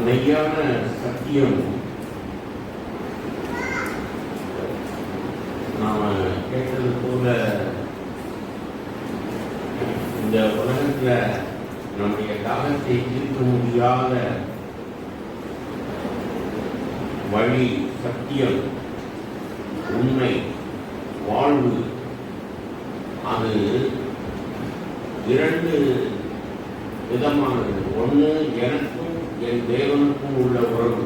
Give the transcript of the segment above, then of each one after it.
மெய்யான சத்தியம் நாம் கேட்டது போல இந்த உலகத்தில் நம்முடைய தாகத்தை தீர்க்க முடியாத வழி, சத்தியம், உண்மை, வாழ்வு, அது இரண்டு விதமானது. ஒன்று, எனக்கும் என் தேவனுக்கும் உள்ள உறவு.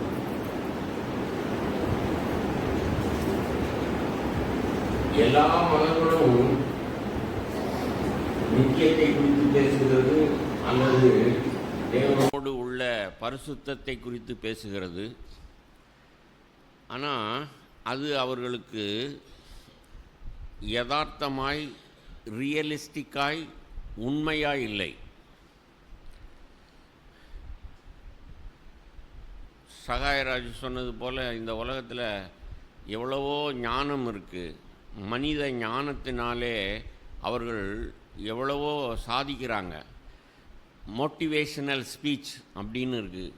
எல்லா மதங்களும் நித்தியத்தை குறித்து பேசுகிறது அல்லது தேவனோடு உள்ள பரிசுத்தத்தை குறித்து பேசுகிறது. ஆனால் அது அவர்களுக்கு யதார்த்தமாய், ரியலிஸ்டிக்காய், உண்மையாய் இல்லை. சகாயராஜ் சொன்னது போல் இந்த உலகத்தில் எவ்வளவோ ஞானம் இருக்குது. மனித ஞானத்தினாலே அவர்கள் எவ்வளவோ சாதிக்கிறாங்க. மோட்டிவேஷனல் ஸ்பீச் அப்படின்னு இருக்குது.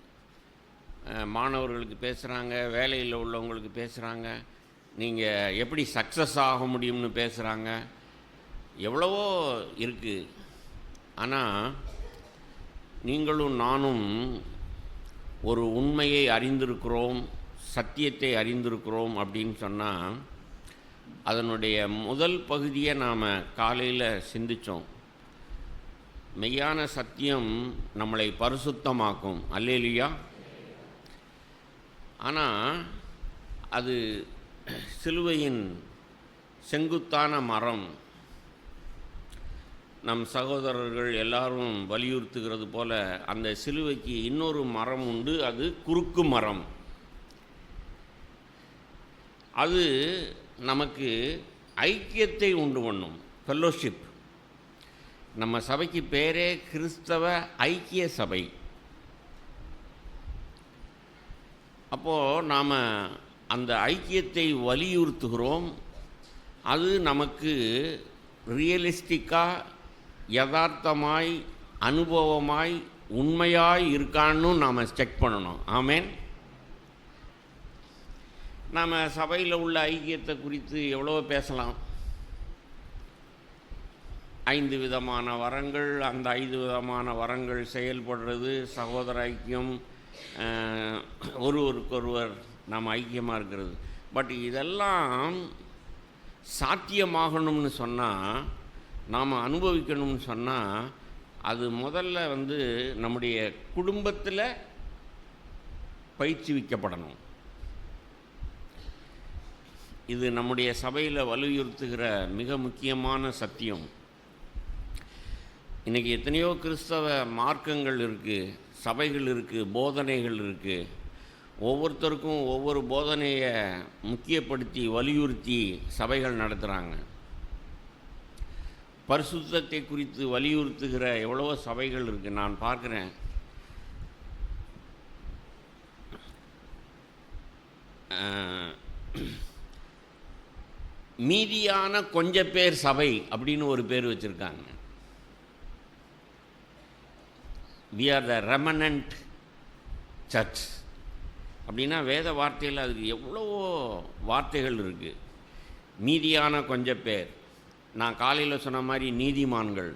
மாணவர்களுக்கு பேசுகிறாங்க, வேலையில் உள்ளவங்களுக்கு பேசுகிறாங்க, நீங்கள் எப்படி சக்ஸஸ் ஆக முடியும்னு பேசுகிறாங்க. எவ்வளவோ இருக்குது. ஆனால் நீங்களும் நானும் ஒரு உண்மையை அறிந்திருக்கிறோம், சத்தியத்தை அறிந்திருக்கிறோம் அப்படின்னு சொன்னால் அதனுடைய முதல் பகுதியை நாம் காலையில் சிந்தித்தோம். மெய்யான சத்தியம் நம்மளை பரிசுத்தமாக்கும். அல்லேலூயா. ஆனால் அது சிலுவையின் செங்குத்தான மரம். நம் சகோதரர்கள் எல்லாரும் வலியுறுத்துகிறது போல அந்த சிலுவைக்கு இன்னொரு மரம் உண்டு. அது குறுக்கு மரம். அது நமக்கு ஐக்கியத்தை உண்டு பண்ணும், ஃபெல்லோஷிப். நம்ம சபைக்கு பேரே கிறிஸ்தவ ஐக்கிய சபை. அப்போது நாம் அந்த ஐக்கியத்தை வலியுறுத்துகிறோம். அது நமக்கு ரியலிஸ்டிக்காக, யதார்த்தமாய், அனுபவமாய், உண்மையாய் இருக்கான்னு நாம் செக் பண்ணணும். ஆமேன். நாம் சபையில் உள்ள ஐக்கியத்தை குறித்து எவ்வளோ பேசலாம். 5 விதமான வரங்கள், அந்த 5 விதமான வரங்கள் செயல்படுறது, சகோதர ஐக்கியம், ஒருவருக்கொருவர் நாம் ஐக்கியமாக இருக்கிறது. பட் இதெல்லாம் சாத்தியமாகணும்னு சொன்னால், நாம் அனுபவிக்கணும்னு சொன்னால், அது முதல்ல நம்முடைய குடும்பத்தில் பயிற்சிவிக்கப்படணும். இது நம்முடைய சபையில் வலியுறுத்துகிற மிக முக்கியமான சத்தியம். இன்றைக்கி எத்தனையோ கிறிஸ்தவ மார்க்கங்கள் இருக்குது, சபைகள் இருக்குது, போதனைகள் இருக்குது. ஒவ்வொருத்தருக்கும் ஒவ்வொரு போதனையை முக்கியப்படுத்தி வலியுறுத்தி சபைகள் நடத்துகிறாங்க. பரிசுத்தத்தை குறித்து வலியுறுத்துகிற எவ்வளவோ சபைகள் இருக்குது. நான் பார்க்குறேன். மீதியான கொஞ்ச பேர் சபை அப்படின்னு ஒரு பேர் வச்சுருக்காங்க. we are the remnant church அப்படின்னா வேத வார்த்தையில் அதுக்கு எவ்வளவோ வார்த்தைகள் இருக்குது. மீதியான கொஞ்சம் பேர். நான் காலையில் சொன்ன மாதிரி நீதிமான்கள்.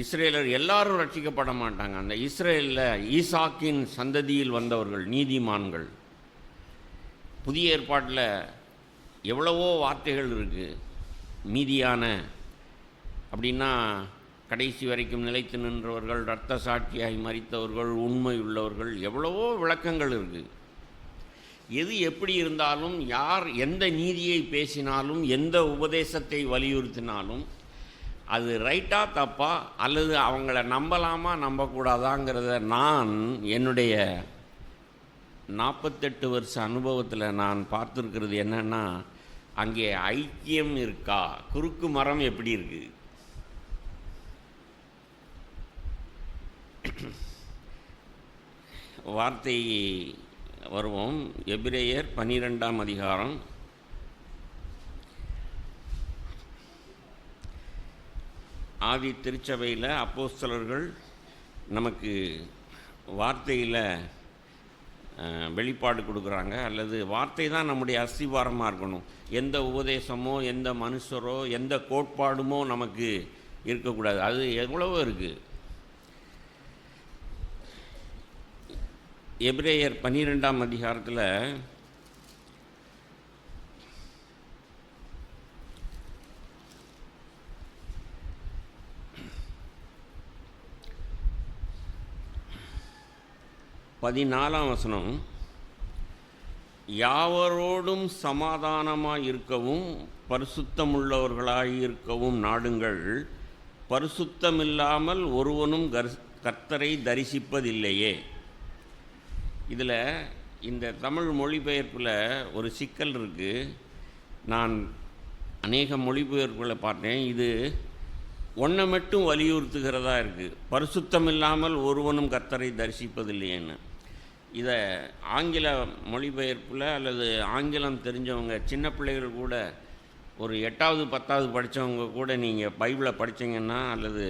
இஸ்ரேலர் எல்லாரும் ரட்சிக்கப்பட மாட்டாங்க. அந்த இஸ்ரேலில் ஈசாக்கின் சந்ததியில் வந்தவர்கள் நீதிமான்கள். புதிய ஏற்பாட்டில் எவ்வளவோ வார்த்தைகள் இருக்குது. மீதியான அப்படின்னா கடைசி வரைக்கும் நிலைத்து நின்றவர்கள், இரத்த சாட்சியாய் மரித்தவர்கள், உண்மை உள்ளவர்கள், எவ்வளவோ விளக்கங்கள் இருக்குது. எது எப்படி இருந்தாலும், யார் எந்த நீதியை பேசினாலும், எந்த உபதேசத்தை வலியுறுத்தினாலும் அது ரைட்டா தப்பா, அல்லது அவங்கள நம்பலாமா நம்பக்கூடாதாங்கிறத நான் என்னுடைய 48 வருஷ அனுபவத்தில் நான் பார்த்துருக்கிறது என்னென்னா, அங்கே ஐக்கியம் இருக்கா, குறுக்கு மரம் எப்படி இருக்குது. வார்த்தை வருவோம். எபிரேயர் 12ஆம் அதிகாரம் ஆதி திருச்சபையில் அப்போஸ்தலர்கள் நமக்கு வார்த்தையில் வெளிப்பாடு கொடுக்குறாங்க, அல்லது வார்த்தை தான் நம்முடைய அஸ்திவாரமாக இருக்கணும். எந்த உபதேசமோ எந்த மனுஷரோ எந்த கோட்பாடுமோ நமக்கு இருக்கக்கூடாது. அது எவ்வளவோ இருக்குது. எபிரேயர் 12ஆம் அதிகாரத்தில் பதினாலாம் வசனம், யாவரோடும் சமாதானமாக இருக்கவும் பரிசுத்தமுள்ளவர்களாயிருக்கவும் நாடுங்கள், பரிசுத்தமில்லாமல் ஒருவனும் கர்த்தரை தரிசிப்பதில்லையே. இதில் இந்த தமிழ் மொழிபெயர்ப்பில் ஒரு சிக்கல் இருக்குது. நான் அநேக மொழிபெயர்ப்புகளை பார்த்தேன். இது ஒன்றை மட்டும் வலியுறுத்துகிறதா இருக்குது, பரிசுத்தம் இல்லாமல் ஒருவனும் கர்த்தரை தரிசிப்பதில்லையேன்னு. இதை ஆங்கில மொழிபெயர்ப்பில் அல்லது ஆங்கிலம் தெரிஞ்சவங்க, சின்ன பிள்ளைகள் கூட, ஒரு 8வது 10வது படித்தவங்க கூட நீங்கள் பைபிளை படித்தீங்கன்னா அல்லது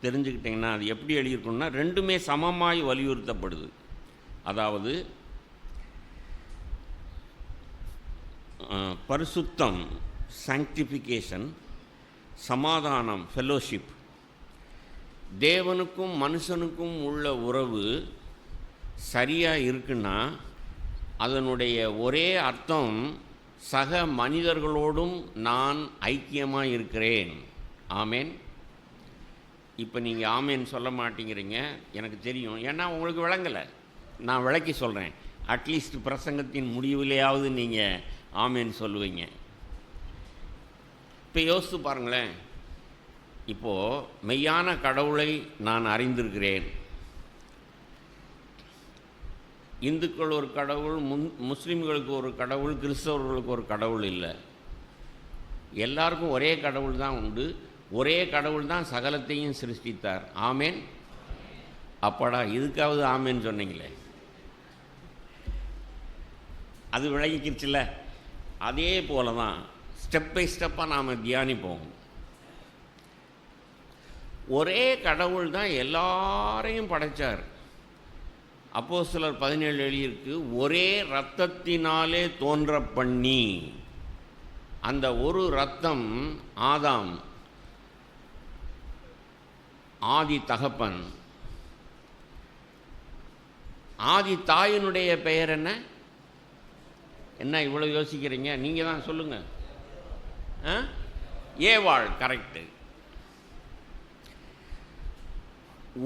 தெரிஞ்சுக்கிட்டிங்கன்னா அது எப்படி எழுதியிருக்கணும்னா, ரெண்டுமே சமமாய் வலியுறுத்தப்படுது. அதாவது பரிசுத்தம் சாங்க்டிஃபிகேஷன், சமாதானம் ஃபெல்லோஷிப், தேவனுக்கும் மனுஷனுக்கும் உள்ள உறவு சரியாக இருக்குன்னா அதனுடைய ஒரே அர்த்தம் சக மனிதர்களோடும் நான் ஐக்கியமாக இருக்கிறேன். ஆமேன். இப்போ நீங்கள் ஆமேன் சொல்ல மாட்டேங்கிறீங்க, எனக்கு தெரியும். ஏன்னா உங்களுக்கு விளங்கலை. நான் விளக்கி சொல்கிறேன். அட்லீஸ்ட் பிரசங்கத்தின் முடிவிலேயாவது நீங்கள் ஆமேன் சொல்லுவீங்க. இப்போ யோசித்து பாருங்களேன். இப்போது மெய்யான கடவுளை நான் அறிந்திருக்கிறேன். இந்துக்கள் ஒரு கடவுள், முஸ்லீம்களுக்கு ஒரு கடவுள், கிறிஸ்தவர்களுக்கு ஒரு கடவுள் இல்லை. எல்லாருக்கும் ஒரே கடவுள் தான் உண்டு. ஒரே கடவுள் தான் சகலத்தையும் சிருஷ்டித்தார். ஆமேன். அப்பாடா, இதுக்காவது ஆமேன் சொன்னீங்களே, அது விளங்கிக்கிடுச்சுல. அதே போல தான் ஸ்டெப் பை ஸ்டெப்பாக நாம் தியானிப்போம். ஒரே கடவுள் தான் எல்லாரையும் படைத்தார். அப்போஸ்தலர் 17 எழுதியிருக்கு, ஒரே இரத்தத்தினாலே தோன்ற பண்ணி. அந்த ஒரு இரத்தம் ஆதாம், ஆதி தகப்பன். ஆதி தாயினுடைய பெயர் என்ன? என்ன இவ்வளோ யோசிக்கிறீங்க? நீங்கள் தான் சொல்லுங்கள். ஏவாள். கரெக்டு.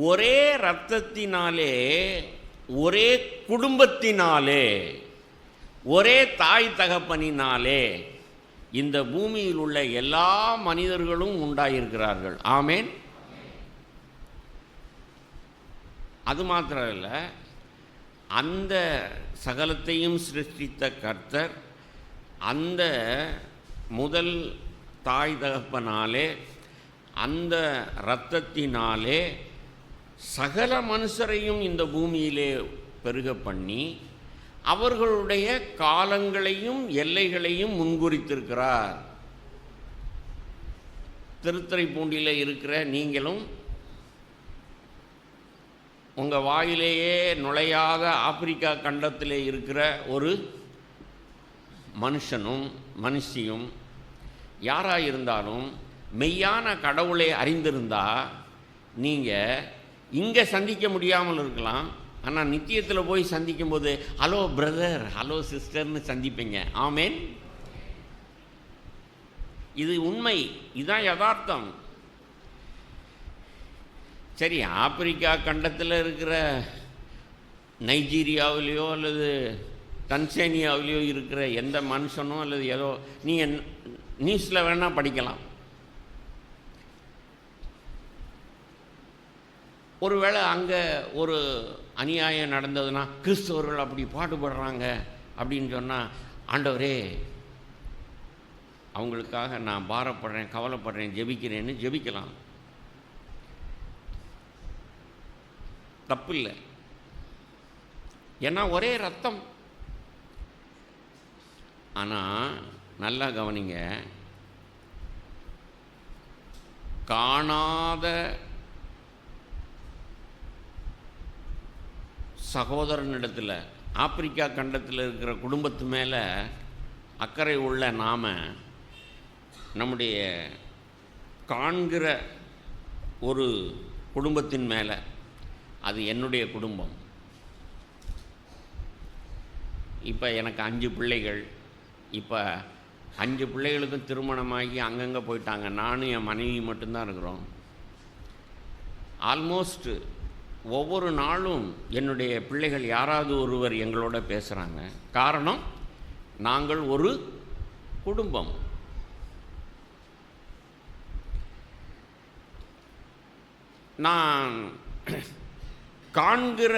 ஒரே இரத்தத்தினாலே, ஒரே குடும்பத்தினாலே, ஒரே தாய் தகப்பனினாலே இந்த பூமியில் உள்ள எல்லா மனிதர்களும் உண்டாயிருக்கிறார்கள். ஆமேன். அது மாத்திரம் இல்லை, அந்த சகலத்தையும் சிருஷ்டித்த கர்த்தர் அந்த முதல் தாய் தகப்பனாலே, அந்த இரத்தத்தினாலே சகல மனுஷரையும் இந்த பூமியிலே பெருக பண்ணி அவர்களுடைய காலங்களையும் எல்லைகளையும் முன்குறித்திருக்கிறார். திருத்துறைப்பூண்டியில் இருக்கிற நீங்களும் உங்கள் வாயிலேயே நுழையாத ஆப்பிரிக்கா கண்டத்தில் இருக்கிற ஒரு மனுஷனும் மனுஷியும் யாராக இருந்தாலும் மெய்யான கடவுளை அறிந்திருந்தால் நீங்கள் இங்கே சந்திக்க முடியாமல் இருக்கலாம், ஆனால் நித்தியத்தில் போய் சந்திக்கும்போது ஹலோ பிரதர், ஹலோ சிஸ்டர்னு சந்திப்பீங்க. ஆமேன். இது உண்மை, இதுதான் யதார்த்தம். சரி, ஆப்பிரிக்கா கண்டத்தில் இருக்கிற நைஜீரியாவிலேயோ அல்லது தன்சேனியாவிலேயோ இருக்கிற எந்த மனுஷனோ அல்லது ஏதோ நீங்கள் நியூஸில் வேணால் படிக்கலாம். ஒருவேளை அங்கே ஒரு அநியாயம் நடந்ததுன்னா கிறிஸ்தவர்கள் அப்படி பாடுபடுறாங்க அப்படின்னு சொன்னால், ஆண்டவரே அவங்களுக்காக நான் பாரப்படுறேன், கவலைப்படுறேன், ஜெபிக்கிறேன்னு ஜெபிக்கலாம். தப்பில்லை. ஏன்னா ஒரே ரத்தம். ஆனால் நல்லா கவனிங்க, காணாத சகோதரனிடத்தில், ஆப்பிரிக்கா கண்டத்தில் இருக்கிற குடும்பத்து மேலே அக்கறை உள்ள நாம் நம்முடைய காண்கிற ஒரு குடும்பத்தின் மேலே, அது என்னுடைய குடும்பம். இப்போ எனக்கு 5 பிள்ளைகள். இப்போ 5 பிள்ளைகளுக்கும் திருமணமாகி அங்கங்கே போயிட்டாங்க. நானும் என் மனைவி மட்டும்தான் இருக்கிறோம். ஆல்மோஸ்ட் ஒவ்வொரு நாளும் என்னுடைய பிள்ளைகள் யாராவது ஒருவர் எங்களோட பேசுகிறாங்க. காரணம், நாங்கள் ஒரு குடும்பம். நான் காண்கிற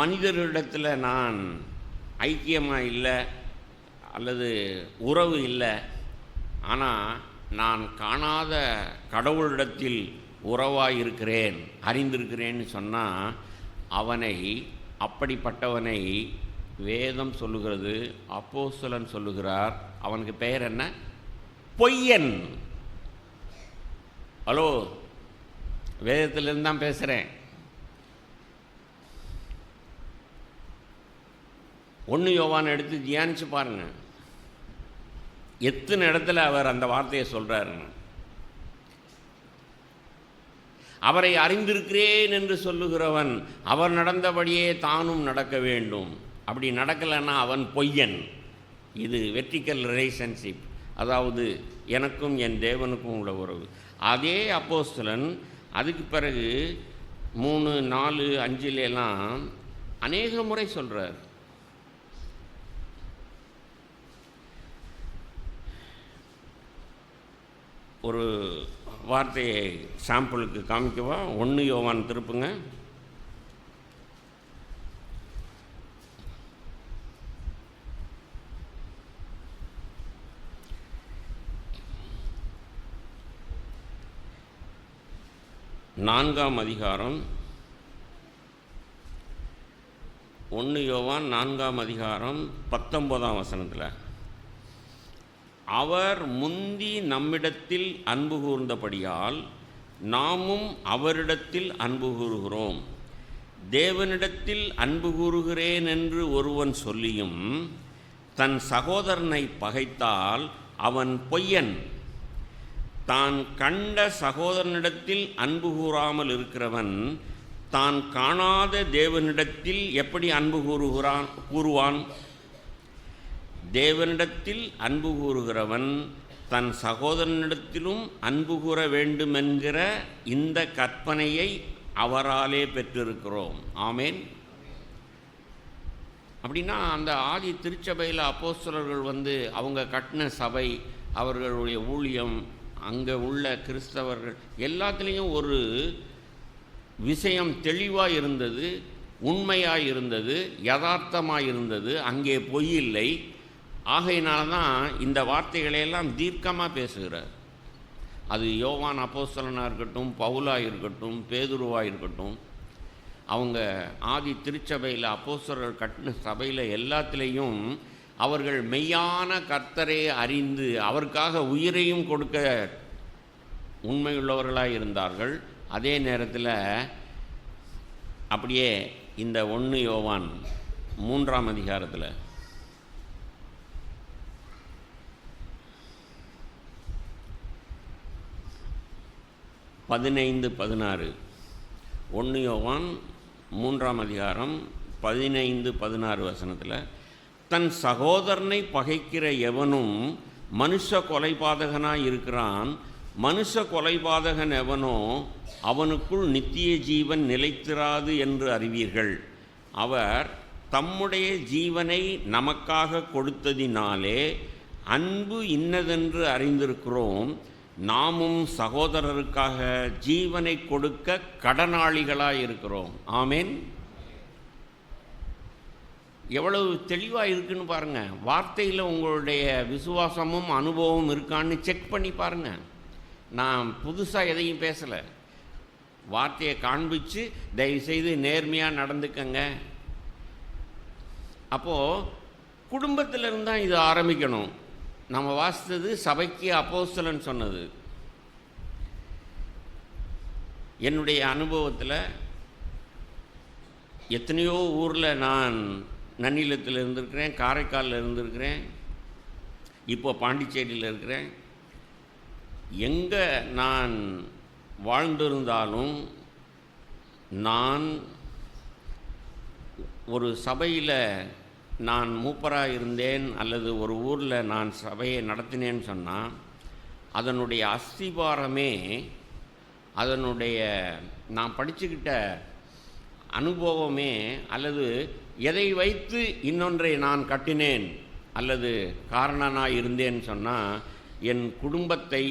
மனிதர்களிடத்தில் நான் ஐக்கியமாக இல்லை அல்லது உறவு இல்லை. ஆனால் நான் காணாத கடவுளிடத்தில் உறவாக இருக்கிறேன், அறிந்திருக்கிறேன்னு சொன்னால் அப்படிப்பட்டவனை வேதம் சொல்லுகிறது, அப்போஸ்தலன் சொல்லுகிறார். அவனுக்கு பெயர் என்ன? பொய்யன். ஹலோ, வேதத்திலிருந்து தான் பேசுகிறேன். 1 யோவான் எடுத்து தியானித்து பாருங்கள். எத்தனை இடத்துல அவர் அந்த வார்த்தையை சொல்கிறாருன்னு. அவரை அறிந்திருக்கிறேன் என்று சொல்லுகிறவன் அவர் நடந்தபடியே தானும் நடக்க வேண்டும். அப்படி நடக்கலைன்னா அவன் பொய்யன். இது வெர்டிக்கல் ரிலேஷன்ஷிப், அதாவது எனக்கும் என் தேவனுக்கும் உள்ள உறவு. அதே அப்போஸ்தலன் அதுக்கு பிறகு 3, 4, 5 அநேக முறை சொல்கிறார். ஒரு வார்த்தையை சாம்பிளுக்கு காமிக்கவா? 1 யோவான் திருப்புங்க. நான்காம் அதிகாரம், 1 யோவான் 4ஆம் அதிகாரம் 19ஆம் வசனத்தில், அவர் முந்தி நம்மிடத்தில் அன்பு கூர்ந்தபடியால் நாமும் அவரிடத்தில் அன்பு கூறுகிறோம். தேவனிடத்தில் அன்பு கூறுகிறேன் என்று ஒருவன் சொல்லியும் தன் சகோதரனை பகைத்தால் அவன் பொய்யன். தான் கண்ட சகோதரனிடத்தில் அன்பு கூறாமல் இருக்கிறவன் தான் காணாத தேவனிடத்தில் எப்படி அன்பு கூறுவான்? தேவனிடத்தில் அன்பு கூறுகிறவன் தன் சகோதரனிடத்திலும் அன்பு கூற வேண்டுமென்கிற இந்த கற்பனையை அவராலே பெற்றிருக்கிறோம். ஆமேன். அப்படின்னா அந்த ஆதி திருச்சபையில் அப்போஸ்தலர்கள் அவங்க கட்டின சபை, அவர்களுடைய ஊழியம், அங்கே உள்ள கிறிஸ்தவர்கள் எல்லாத்துலேயும் ஒரு விஷயம் தெளிவாக இருந்தது, உண்மையாக இருந்தது, யதார்த்தமாக இருந்தது. அங்கே பொய் இல்லை. ஆகையினால தான் இந்த வார்த்தைகளையெல்லாம் தீர்க்கமாக பேசுகிறார். அது யோவான் அப்போஸ்தலனாக இருக்கட்டும், பவுலாக இருக்கட்டும், பேதுருவாக இருக்கட்டும், அவங்க ஆதி திருச்சபையில் அப்போஸ்தலர்கள் கட்டின சபையில் எல்லாத்துலேயும் அவர்கள் மெய்யான கர்த்தரை அறிந்து அவருக்காக உயிரையும் கொடுக்க உண்மையுள்ளவர்களாக இருந்தார்கள். அதே நேரத்தில் அப்படியே இந்த 1 யோவான் 3ஆம் அதிகாரத்தில் 15, 16, 1 யோவான் 3ஆம் அதிகாரம் 15, 16 வசனத்தில், தன் சகோதரனை பகைக்கிற எவனும் மனுஷ கொலைபாதகனாய் இருக்கிறான். மனுஷ கொலைபாதகன் எவனோ அவனுக்குள் நித்திய ஜீவன் நிலைத்திராது என்று அறிவீர்கள். அவர் தம்முடைய ஜீவனை நமக்காக கொடுத்ததினாலே அன்பு இன்னதென்று அறிந்திருக்கிறோம். நாமும் சகோதரருக்காக ஜீவனை கொடுக்க கடனாளிகளாக இருக்கிறோம். ஆமேன். எவ்வளவு தெளிவாக இருக்குன்னு பாருங்கள். வார்த்தையில் உங்களுடைய விசுவாசமும் அனுபவமும் இருக்கான்னு செக் பண்ணி பாருங்கள். நான் புதுசாக எதையும் பேசலை. வார்த்தையை காண்பித்து தயவுசெய்து நேர்மையாக நடந்துக்கங்க. அப்போது குடும்பத்திலிருந்து தான் இது ஆரம்பிக்கணும். நம்ம வாசித்தது சபைக்கு அப்போஸ்தலன் சொன்னது. என்னுடைய அனுபவத்தில் எத்தனையோ ஊரில் நான் நன்னிலத்தில் இருந்திருக்கிறேன், காரைக்காலில் இருந்திருக்கிறேன், இப்போ பாண்டிச்சேரியில் இருக்கிறேன். எங்கே நான் வாழ்ந்திருந்தாலும் நான் ஒரு சபையில் நான் மூப்பராக இருந்தேன் அல்லது ஒரு ஊரில் நான் சபையை நடத்தினேன்னு சொன்னால் அதனுடைய அஸ்திபாரமே, அதனுடைய நான் படிச்சுக்கிட்ட அனுபவமே, அல்லது எதை வைத்து இன்னொன்றை நான் கட்டினேன் அல்லது காரணனாக இருந்தேன்னு சொன்னால் என் குடும்பத்தை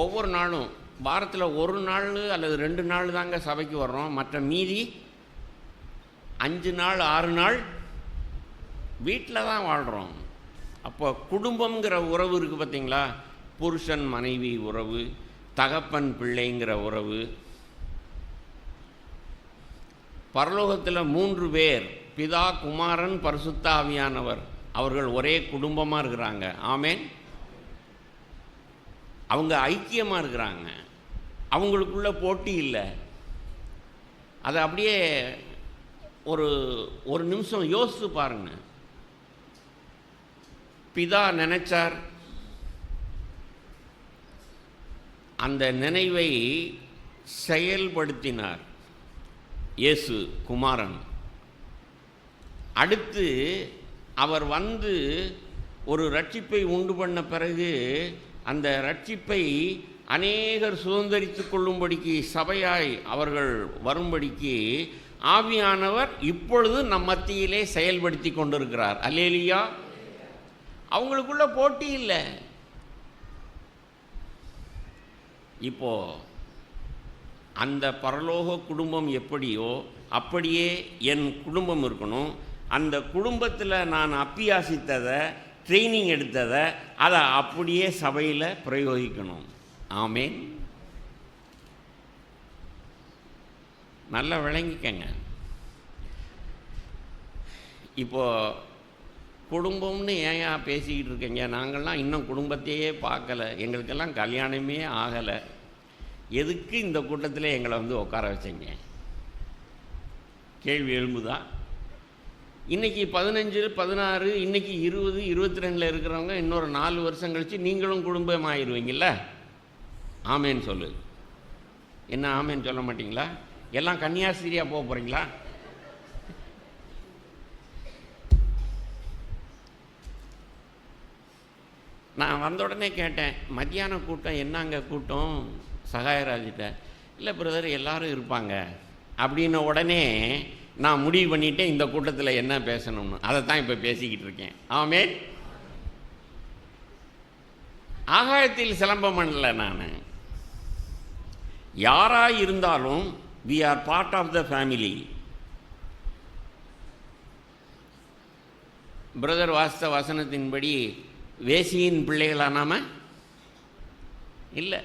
ஒவ்வொரு நாளும், வாரத்தில் ஒரு நாள் அல்லது 2 நாள் தாங்க சபைக்கு வர்றோம், மற்ற மீதி 5 நாள் 6 நாள் வீட்டில் தான் வாழ்கிறோம். அப்போ குடும்பங்கிற உறவு இருக்குது பார்த்தீங்களா, புருஷன் மனைவி உறவு, தகப்பன் பிள்ளைங்கிற உறவு. பரலோகத்தில் 3 பேர், பிதா, குமாரன், பரிசுத்த ஆவியானவர், அவர்கள் ஒரே குடும்பமாக இருக்கிறாங்க. ஆமேன். அவங்க ஐக்கியமாக இருக்கிறாங்க, அவங்களுக்குள்ள போட்டி இல்லை. அதை அப்படியே ஒரு நிமிஷம் யோசித்து பாருங்க. பிதா நினைச்சார், அந்த நினைவை செயல்படுத்தினார் இயேசு குமாரன். அடுத்து அவர் வந்து ஒரு ரட்சிப்பை உண்டு பண்ண பிறகு அந்த ரட்சிப்பை அநேகர் சுதந்திரித்து கொள்ளும்படிக்கு, சபையாய் அவர்கள் வரும்படிக்கு ஆவியானவர் இப்பொழுது நம் மத்தியிலே செயல்படுத்தி கொண்டிருக்கிறார். அல்லேலூயா. அவங்களுக்குள்ள போட்டி இல்லை. இப்போ அந்த பரலோக குடும்பம் எப்படியோ அப்படியே என் குடும்பம் இருக்கணும். அந்த குடும்பத்தில் நான் அப்பியாசித்ததை, ட்ரைனிங் எடுத்ததை, அதை அப்படியே சபையில் பிரயோகிக்கணும். ஆமேன். நல்லா விளங்கிக்கங்க. இப்போது குடும்பம்னு ஏன் பேசிக்கிட்டு இருக்கீங்க? நாங்கள்லாம் இன்னும் குடும்பத்தையே பார்க்கலை, எங்களுக்கெல்லாம் கல்யாணமே ஆகலை. எதுக்கு இந்த கூட்டத்தில் எங்களை வந்து உட்கார வச்சிங்க? கேள்வி எழும்புதா? இன்றைக்கி 15, 16, இன்றைக்கி 20, 22 இருக்கிறவங்க இன்னொரு 4 வருஷம் கழித்து நீங்களும் குடும்பம் ஆயிடுவீங்கள? ஆமேன்னு சொல்லு. என்ன ஆமேன்னு சொல்ல மாட்டிங்களா? எல்லாம் கன்னியாஸ்திரியாக போக போகிறீங்களா? நான் வந்த உடனே கேட்டேன், மத்தியான கூட்டம் என்னங்க கூட்டம்? சகாயராஜிட்ட, இல்லை பிரதர் எல்லாரும் இருப்பாங்க அப்படின்ன உடனே நான் முடிவு பண்ணிட்டேன் இந்த கூட்டத்தில் என்ன பேசணும்னு. அதை தான் இப்போ பேசிக்கிட்டு இருக்கேன். ஆமேன். ஆகாயத்தில் சிலம்பம் பண்ணல. நான் யாராக இருந்தாலும் we are part of the family. Brother வாஸ்த வசனத்தின்படி வேசியின் பிள்ளைகளா நாம இல்லை.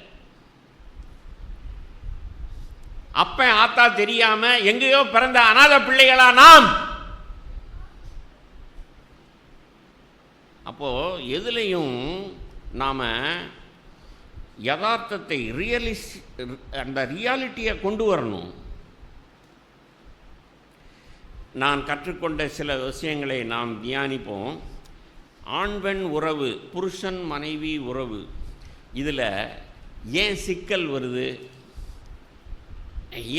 அப்ப ஆத்தா தெரியாம எங்கேயோ பிறந்த அநாத பிள்ளைகளா நாம். அப்போ எதுலையும் நாம யதார்த்தத்தை, அந்த ரியாலிட்டியை கொண்டு வரணும். நான் கற்றுக்கொண்ட சில விஷயங்களை நாம் தியானிப்போம். ஆண் பெண் உறவு, புருஷன் மனைவி உறவு, இதில் ஏன் சிக்கல் வருது?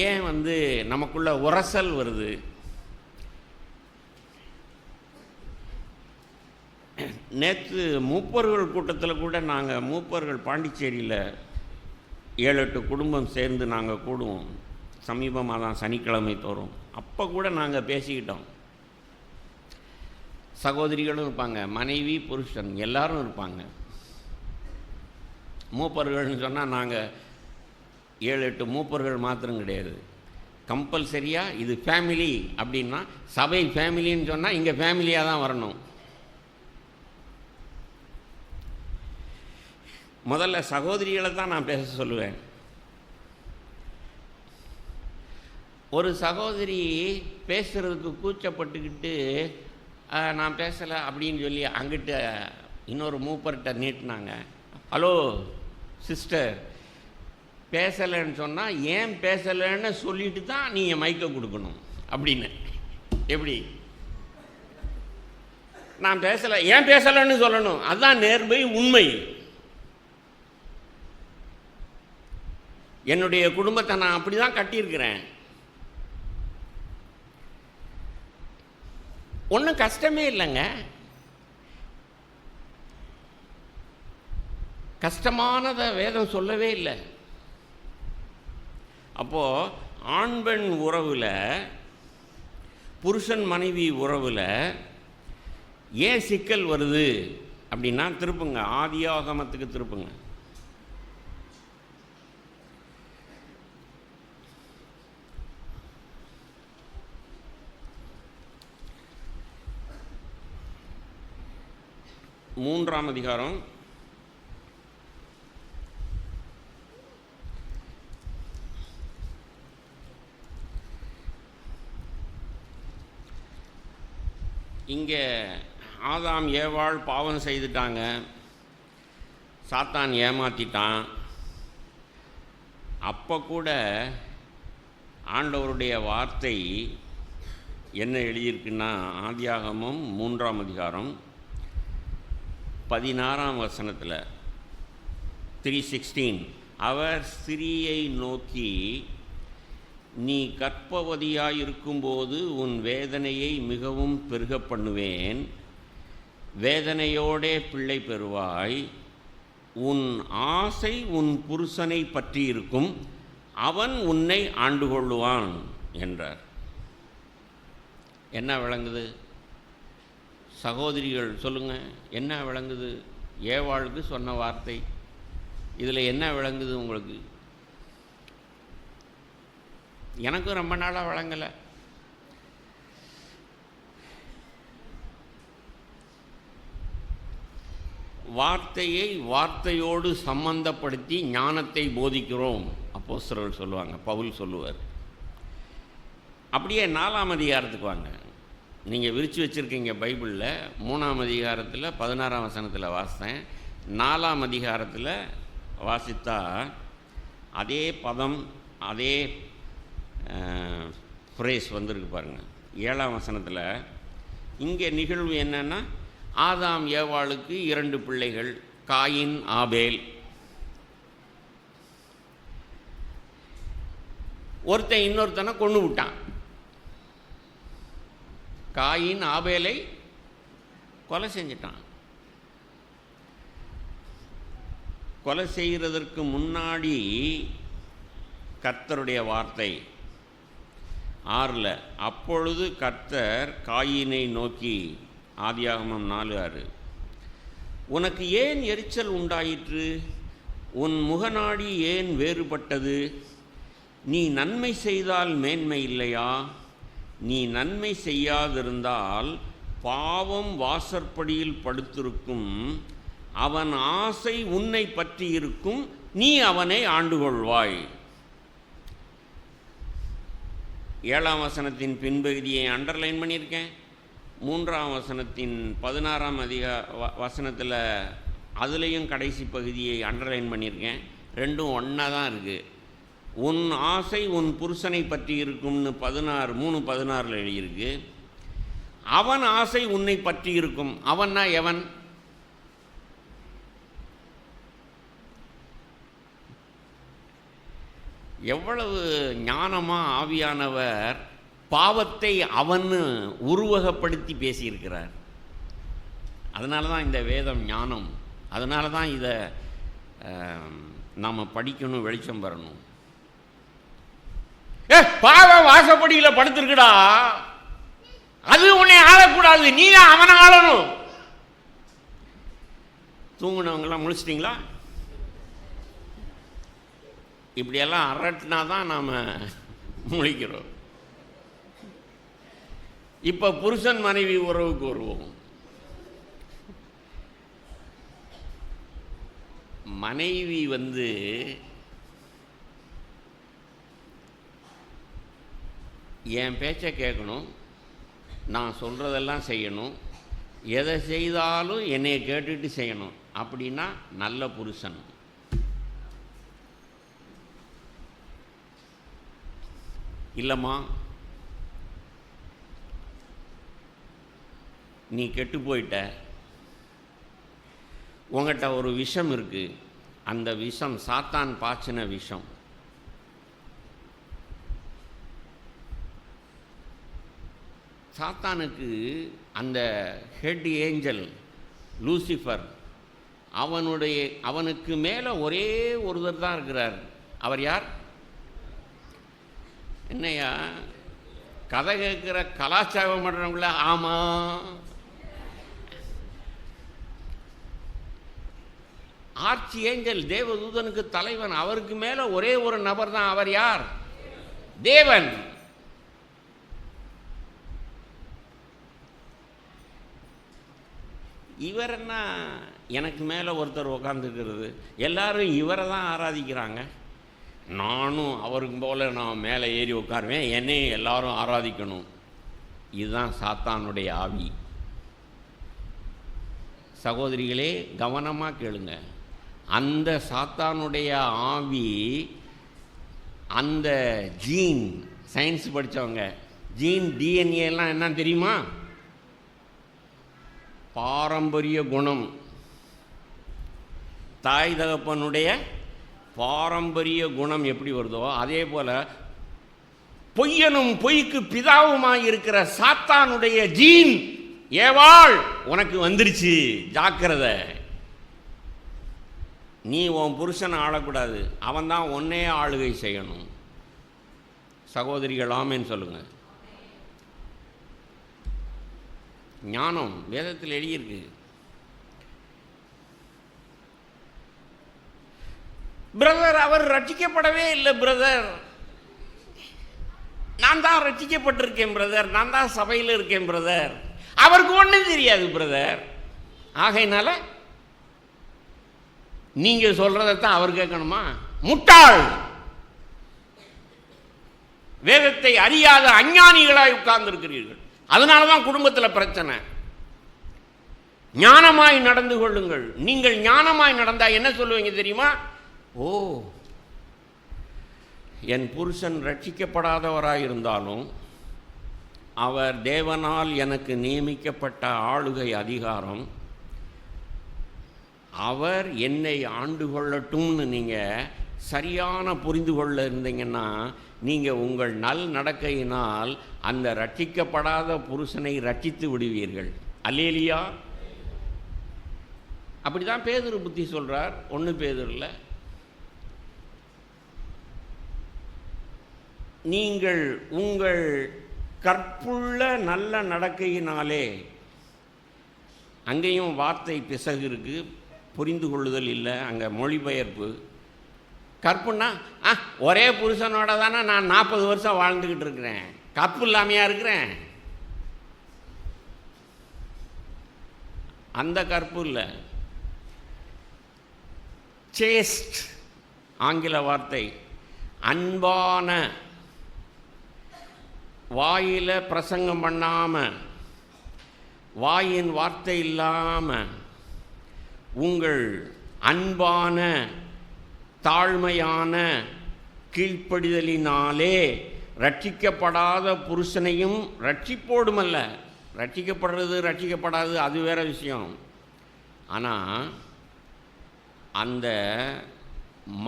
ஏன் வந்து நமக்குள்ள உரசல் வருது? நேற்று மூப்பர்கள் கூட்டத்தில் கூட நாங்கள் மூப்பர்கள் பாண்டிச்சேரியில் 7-8 குடும்பம் சேர்ந்து நாங்கள் கூடுவோம். சமீபமாக தான் சனிக்கிழமை தோறும். அப்போ கூட நாங்கள் பேசிக்கிட்டோம். சகோதரிகளும் இருப்பாங்க, மனைவி புருஷன் எல்லாரும் இருப்பாங்க. மூப்பர்கள்னு சொன்னால் நாங்கள் 7-8 மூப்பர்கள் மாத்திரம் கிடையாது, கம்பல்சரியாக இது ஃபேமிலி அப்படின்னா, சபை ஃபேமிலின்னு சொன்னால் இங்கே ஃபேமிலியாக தான் வரணும். முதல்ல சகோதரிகளை தான் நான் பேச சொல்லுவேன். ஒரு சகோதரி பேசுகிறதுக்கு கூச்சப்பட்டுக்கிட்டு நான் பேசலை அப்படின்னு சொல்லி அங்கிட்ட இன்னொரு மூப்பர்கிட்ட நீட்டினாங்க. ஹலோ சிஸ்டர், பேசலைன்னு சொன்னால் ஏன் பேசலைன்னு சொல்லிட்டு தான் நீங்கள் மைக்கை கொடுக்கணும் அப்படின்னு. எப்படி? நான் பேசலை, ஏன் பேசலைன்னு சொல்லணும். அதுதான் நேர்மை, உண்மை. என்னுடைய குடும்பத்தை நான் அப்படி தான் கட்டியிருக்கிறேன். ஒன்றும் கஷ்டமே இல்லைங்க. கஷ்டமானதை வேதம் சொல்லவே இல்லை. அப்போது ஆண் பெண் உறவில், புருஷன் மனைவி உறவில் ஏன் சிக்கல் வருது அப்படின்னா, திருப்புங்க ஆதியாகமத்துக்கு திருப்புங்க. மூன்றாம் அதிகாரம் இங்கே ஆதாம் ஏவாள் பாவம் செய்துட்டாங்க, சாத்தான் ஏமாற்றிட்டான். அப்போ கூட ஆண்டவருடைய வார்த்தை என்ன எழுதியிருக்குன்னா, ஆதியாகமம் 3ஆம் அதிகாரம் 16ஆம் வசனத்தில் 3:16, அவர் ஸ்திரியை நோக்கி, நீ கர்ப்பவதியாயிருக்கும்போது உன் வேதனையை மிகவும் பெருக பண்ணுவேன், வேதனையோடே பிள்ளை பெறுவாய், உன் ஆசை உன் புருஷனை பற்றி இருக்கும், அவன் உன்னை ஆண்டு கொள்ளுவான் என்றார். என்ன விளங்குது சகோதரிகள்? சொல்லுங்கள், என்ன விளங்குது? ஏவாளுக்கு சொன்ன வார்த்தை இதில் என்ன விளங்குது உங்களுக்கு? எனக்கும் ரொம்ப நாளாக வழங்கலை. வார்த்தையை வார்த்தையோடு சம்பந்தப்படுத்தி ஞானத்தை போதிக்கிறோம் அப்போஸ்தலர்கள் சொல்லுவாங்க, பவுல் சொல்லுவார். அப்படியே 4ஆம் அதிகாரத்துக்கு வாங்க. நீங்கள் விரித்து வச்சுருக்கீங்க பைபிளில். 3ஆம் அதிகாரத்தில் 16ஆம் வசனத்தில் வாசித்தேன். 4ஆம் அதிகாரத்தில் வாசித்தா அதே பதம், அதே ஃப்ரேஸ் வந்திருக்கு பாருங்கள். 7ஆம் வசனத்தில் இங்கே நிகழ்வு என்னன்னா, ஆதாம் ஏவாளுக்கு 2 பிள்ளைகள், காயின் ஆபேல். ஒருத்தன் இன்னொருத்தனை கொன்று விட்டான். காயின் ஆபேலை கொலை செஞ்சிட்டான். கொலை செய்கிறதற்கு முன்னாடி கர்த்தருடைய வார்த்தை 6, அப்பொழுது கர்த்தர் காயினை நோக்கி, ஆதியாகமம் 4:6, உனக்கு ஏன் எரிச்சல் உண்டாயிற்று? உன் முகநாடி ஏன் வேறுபட்டது? நீ நன்மை செய்தால் மேன்மை இல்லையா? நீ நன்மை செய்யாதிருந்தால் பாவம் வாசற்படியில் படுத்திருக்கும், அவன் ஆசை உன்னை பற்றி இருக்கும், நீ அவனை ஆண்டு கொள்வாய். 7ஆம் வசனத்தின் பின்பகுதியை அண்டர்லைன் பண்ணியிருக்கேன். 3ஆம் வசனத்தின் 16ஆம் வசனத்தில் அதுலேயும் கடைசி பகுதியை அண்டர்லைன் பண்ணியிருக்கேன். ரெண்டும் ஒன்றா தான் இருக்குது. உன் ஆசை உன் புருஷனை பற்றி இருக்கும்னு 3:16 எழுதியிருக்கு. அவன் ஆசை உன்னை பற்றி இருக்கும். அவன்னா எவன்? எவ்வளவு ஞானமாக ஆவியானவர் பாவத்தை அவன்னு உருவகப்படுத்தி பேசியிருக்கிறார். அதனால தான் இந்த வேதம் ஞானம். அதனால தான் இதை நாம் படிக்கணும், வெளிச்சம் பெறணும். பாவம் வாசப்படியில் படுத்திருக்குடா, அது உன்னை ஆளக்கூடாது, நீ தான் அவனை ஆளணும். தூங்குனவங்களாம் முழிச்சிட்டிங்களா? இப்படியெல்லாம் அரட்டினா தான் நாம் முழிக்கிறோம். இப்போ புருஷன் மனைவி உறவுக்கு வருவோம். மனைவி என் பேச்சை கேட்கணும், நான் சொல்கிறதெல்லாம் செய்யணும், எதை செய்தாலும் என்னை கேட்டுட்டு செய்யணும். அப்படின்னா நல்ல புருஷன். இல்லைம்மா நீ கெட்டு போயிட்ட, உங்கள்கிட்ட ஒரு விஷம் இருக்குது, அந்த விஷம் சாத்தான் பாய்ச்சின விஷம். சாத்தானுக்கு அந்த ஹெட் ஏஞ்சல் லூசிஃபர், அவனுக்கு மேலே ஒரே ஒருவர் தான் இருக்கிறார். அவர் யார்? என்னையா கதை கேட்குற கலாச்சாரம் பண்ணுறவங்கள? ஆமாம், ஆர்ச்சி ஏஞ்சல், தேவதூதனுக்கு தலைவன். அவருக்கு மேலே ஒரே ஒரு நபர் தான். அவர் யார்? தேவன். இவர் என்ன எனக்கு மேலே ஒருத்தர் உட்காந்துக்கிறது? எல்லாரும் இவரை தான் ஆராதிக்கிறாங்க. நானும் அவருக்கு போல நான் மேலே ஏறி உட்காருவேன், என்னையும் எல்லாரும் ஆராதிக்கணும். இதுதான் சாத்தானுடைய ஆவி. சகோதரிகளே, கவனமாக கேளுங்க. அந்த சாத்தானுடைய ஆவி, அந்த ஜீன், சயின்ஸ் படித்தவங்க ஜீன், டிஎன்ஏ எல்லாம் என்னன்னு தெரியுமா? பாரம்பரிய குணம். தாய் தகப்பனுடைய பாரம்பரிய குணம் எப்படி வருதோ அதே போல பொய்யனும் பொய்க்கு பிதாவுமாய் இருக்கிற சாத்தானுடைய ஜீன், ஏவாள், உனக்கு வந்துருச்சு. ஜாக்கிரதை. நீ உன் புருஷனை ஆளக்கூடாது, அவன்தான் ஒன்னே ஆளுகை செய்யணும். சகோதரிகள் ஆமேன்னு சொல்லுங்க. ஞானம் வேதத்தில் எழுதியிருக்கு. பிரதர், அவர் ரட்சிக்கப்படவே இல்லை பிரதர். நான் தான் ரட்சிக்கப்பட்டிருக்கேன் பிரதர், நான் தான் சபையில் இருக்கேன் பிரதர். அவருக்கு ஒன்றும் தெரியாது பிரதர். ஆகையினால நீங்க சொல்றதைத்தான் அவர் கேட்கணுமா? முட்டாள், வேதத்தை அறியாத அஞ்ஞானிகளாய் உட்கார்ந்து இருக்கிறீர்கள். அதனாலதான் குடும்பத்தில் பிரச்சனை. ஞானமாய் நடந்து கொள்ளுங்கள். நீங்கள் ஞானமாய் நடந்தா என்ன சொல்லுவீங்க தெரியுமா? ஓ, என் புருஷன் ரட்சிக்கப்படாதவராயிருந்தாலும் அவர் தேவனால் எனக்கு நியமிக்கப்பட்ட ஆளுகை அதிகாரம், அவர் என்னை ஆண்டு கொள்ளட்டும்னு நீங்கள் சரியான புரிந்து கொள்ள இருந்தீங்கன்னா நீங்கள் உங்கள் நல் நடக்கையினால் அந்த ரட்சிக்கப்படாத புருஷனை ரட்சித்து விடுவீர்கள். அல்லேலியா. அப்படி தான் பேதுரு புத்தி சொல்கிறார். ஒன்று பேதுருல, நீங்கள் உங்கள் கற்புள்ள நல்ல நடக்கையினாலே, அங்கேயும் வார்த்தை பிசகு இருக்கு, புரிந்து கொள்ளுதல் இல்லை, அங்கே மொழிபெயர்ப்பு. கற்புன்னா ஒரே புருஷனோட தானே நான் 40 வருஷம் வாழ்ந்துக்கிட்டு இருக்கிறேன், கற்பு இல்லாமையா இருக்கிறேன்? அந்த கற்பு இல்லை. சேஸ்ட், ஆங்கில வார்த்தை, அன்பான, வாயில பிரசங்கம் பண்ணாம, வாயின் வார்த்தை இல்லாம, உங்கள் அன்பான தாழ்மையான கீழ்ப்படிதலினாலே ரட்சிக்கப்படாத புருஷனையும், ரட்சிப்போடுமல்ல, ரட்சிக்கப்படுறது ரட்சிக்கப்படாது அது வேற விஷயம். ஆனால் அந்த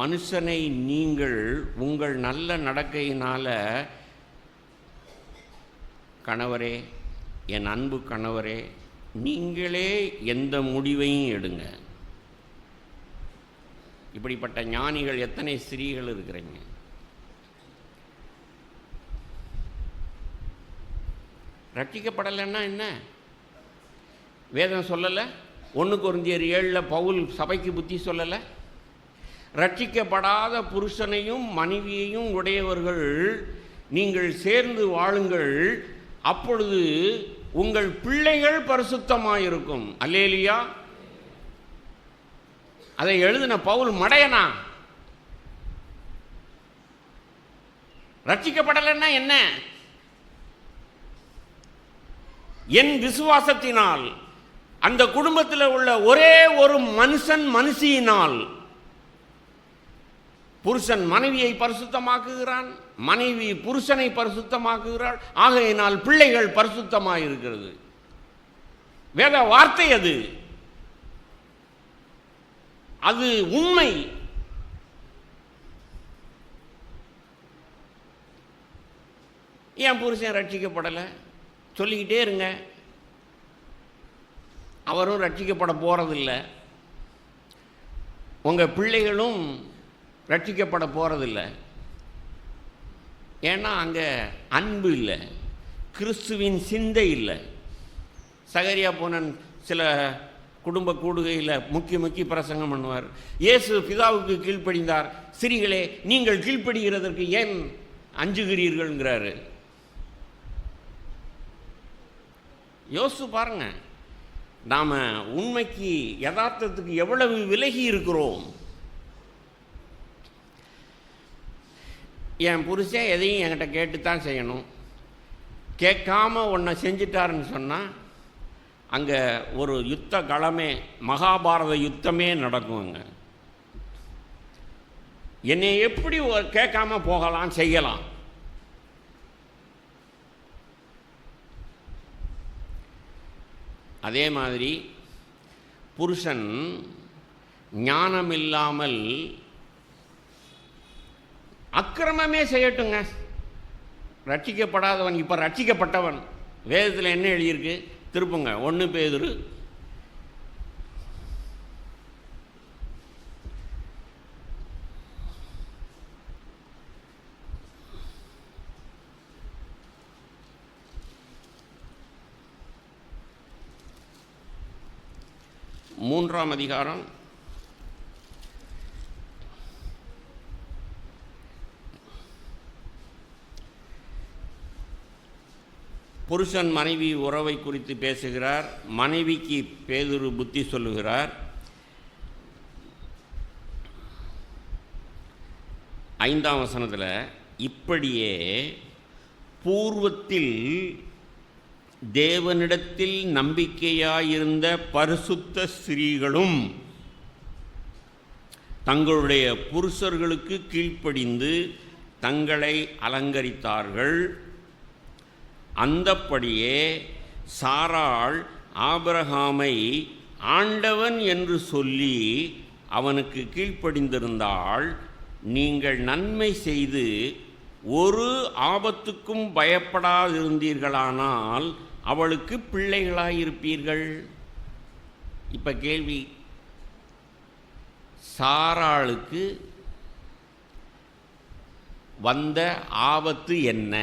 மனுஷனை நீங்கள் உங்கள் நல்ல நடக்கையினால், கணவரே, என் அன்பு கணவரே, நீங்களே எந்த முடிவையும் எடுங்க. இப்படிப்பட்ட ஞானிகள் எத்தனை ஸ்திரீகள் இருக்கிறீங்க? ரட்சிக்கப்படலைன்னா என்ன? வேதம் சொல்லலை? 1 கொரிந்தியர் 7 பவுல் சபைக்கு புத்தி சொல்லலை? ரட்சிக்கப்படாத புருஷனையும் மனைவியையும் உடையவர்கள் நீங்கள் சேர்ந்து வாழுங்கள், அப்பொழுது உங்கள் பிள்ளைகள் பரிசுத்தமாயிருக்கும். அல்லேலியா. அதை எழுதின பவுல் மடையனா? ரட்சிக்கப்படலைன்னா என்ன? என் விசுவாசத்தினால் அந்த குடும்பத்தில் உள்ள ஒரே ஒரு மனுஷன் மனுஷியினால் புருஷன் மனைவியை பரிசுத்தமாக்குகிறான், மனைவி புருஷனை பரிசுத்தமாக்குகிறாள். ஆகையினால் பிள்ளைகள் பரிசுத்தமாயிருக்கிறது. வேத வார்த்தை அது, அது உண்மை. என் புருஷன் ரட்சிக்கப்படலை சொல்லிக்கிட்டே இருங்க. அவரும் ரட்சிக்கப்பட போகிறதில்ல, உங்கள் பிள்ளைகளும் ரட்சிக்கப்பட போகிறதில்ல. ஏன்னா அங்கே அன்பு இல்லை, கிறிஸ்துவின் சிந்தை இல்லை. சகரியா போனன் சில குடும்ப கூடுகையில் முக்கிய பிரசங்கம் பண்ணுவார். இயேசு பிதாவுக்கு கீழ்ப்படிந்தார், ஸ்திரீகளே நீங்கள் கீழ்ப்படுகிறதற்கு ஏன் அஞ்சுகிறீர்கள்ங்கிறாரு. யோசித்து பாருங்க, நாம் உண்மைக்கு யதார்த்தத்துக்கு எவ்வளவு விலகி இருக்கிறோம். என் புருஷன் எதையும் என்கிட்ட கேட்டு தான் செய்யணும், கேட்காம ஒன்றை செஞ்சிட்டாருன்னு சொன்னால் அங்கே ஒரு யுத்த களமே, மகாபாரத யுத்தமே நடக்குங்க. என்னை எப்படி கேட்காம போகலாம், செய்யலாம்? அதே மாதிரி புருஷன் ஞானம் இல்லாமல் அக்கிரமமே செய்யட்டுங்க. ரட்சிக்கப்படாதவன் இப்போ ரட்சிக்கப்பட்டவன். வேதத்தில் என்ன எழுதியிருக்கு? திருப்புங்க 1 பேதுரு 3ஆம் அதிகாரம் 1 புருஷன் மனைவி உறவை குறித்து பேசுகிறார். மனைவிக்கு பேதுரு புத்தி சொல்லுகிறார். 5ஆம் வசனத்தில், இப்படியே பூர்வத்தில் தேவனிடத்தில் நம்பிக்கையாயிருந்த பரிசுத்த ஸ்திரீகளும் தங்களுடைய புருஷர்களுக்கு கீழ்ப்படிந்து தங்களை அலங்கரித்தார்கள். அந்தப்படியே சாராள் ஆபிரகாமை ஆண்டவன் என்று சொல்லி அவனுக்கு கீழ்ப்படிந்திருந்தாள். நீங்கள் நன்மை செய்து ஒரு ஆபத்துக்கும் பயப்படாதிருந்தீர்களானால் அவளுக்கு பிள்ளைகளாயிருப்பீர்கள். இப்போ கேள்வி, சாராளுக்கு வந்த ஆபத்து என்ன?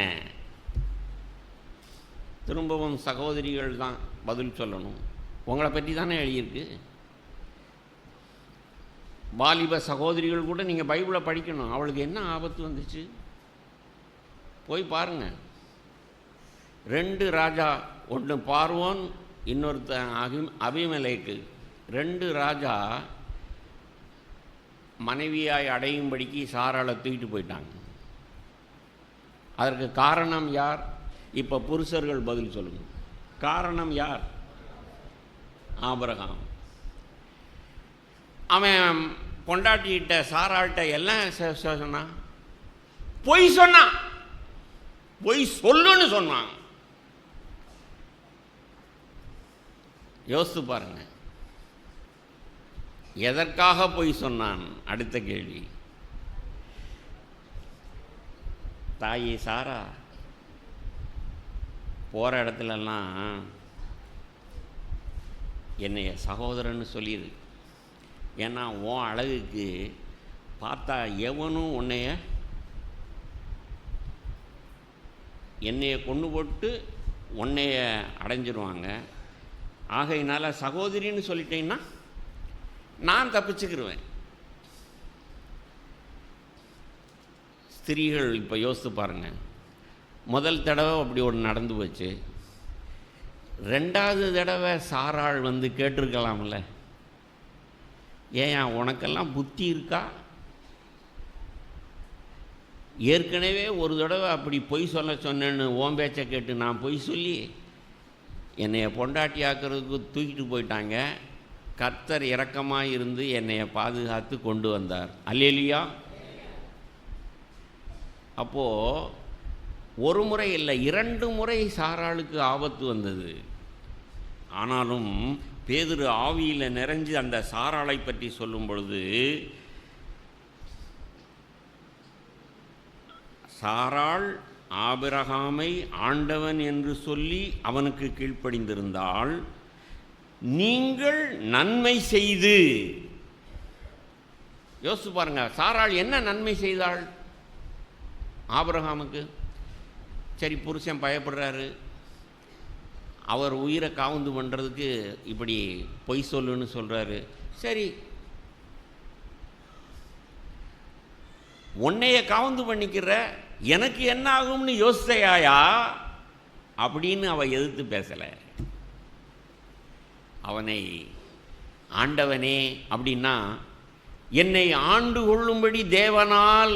திரும்பவும் சகோதரிகள் தான் பதில் சொல்லணும். உங்களை பற்றி தானே எழுதியிருக்கு. வாலிப சகோதரிகள் கூட நீங்கள் பைபிளை படிக்கணும். அவளுக்கு என்ன ஆபத்து வந்துச்சு போய் பாருங்க. 2 ராஜா, ஒன்று பார்வோன், இன்னொருத்தன் அபிமெலேக்கு. 2 ராஜா மனைவியாய் அடையும்படிக்கு சாராளை தூக்கிட்டு போயிட்டாங்க. அதற்கு காரணம் யார்? இப்போ புருஷர்கள் பதில் சொல்லுங்க. காரணம் யார்? ஆபிரகாம். அவன் பொண்டாட்டிகிட்ட சாராள்கிட்ட எல்லாம் சொன்னான், பொய் சொன்னான், பொய் சொல்லுன்னு சொன்னான். யோசித்து பாருங்க, எதற்காக பொய் சொன்னான்? அடுத்த கேள்வி. தாயி சாரா போகிற இடத்துலலாம் என்னைய சகோதரன்னு சொல்லிடு, ஏன்னா உன் அழகுக்கு பார்த்தா எவனும் என்னைய கொண்டு போட்டு உன்னைய அடைஞ்சிருவாங்க. ஆகையினால சகோதரின்னு சொல்லிட்டேன்னா நான் தப்பிச்சுக்கிருவேன். ஸ்திரீகள் இப்போ யோசித்து பாருங்கள். முதல் தடவை அப்படி ஒன்று நடந்து போச்சு. 2வது தடவை சாராள் வந்து கேட்டிருக்கலாம்ல, ஏன் உனக்கெல்லாம் புத்தி இருக்கா? ஏற்கனவே ஒரு தடவை அப்படி பொய் சொன்னேன்னு ஓம் பேச்சை கேட்டு நான் பொய் சொல்லி என்னைய பொண்டாட்டி ஆக்கிறதுக்கு தூக்கிட்டு போயிட்டாங்க. கர்த்தர் இரக்கமாக இருந்து என்னைய பாதுகாத்து கொண்டு வந்தார். அல்லேலூயா. அப்போது ஒரு முறை இல்லை, 2 முறை சாராளுக்கு ஆபத்து வந்தது. ஆனாலும் பேதுரு ஆவியில் நிறைஞ்சு அந்த சாராளை பற்றி சொல்லும் பொழுது, சாராள் ஆபிரகாமை ஆண்டவன் என்று சொல்லி அவனுக்கு கீழ்ப்படிந்திருந்தால், நீங்கள் நன்மை செய்து, யோசிச்சு பாருங்க, சாராள் என்ன நன்மை செய்தாள் ஆபிரகாமுக்கு? சரி, புருஷன் பயப்படுறாரு, அவர் உயிரை காவுந்து பண்ணுறதுக்கு இப்படி பொய் சொல்லுன்னு சொல்கிறாரு. சரி, உன்னைய காவுந்து பண்ணிக்கிற, எனக்கு என்ன ஆகும்னு யோசித்தையாயா அப்படின்னு அவ எதிர்த்து பேசலை. அவனை ஆண்டவனே அப்படின்னா, என்னை ஆண்டு கொள்ளும்படி தேவனால்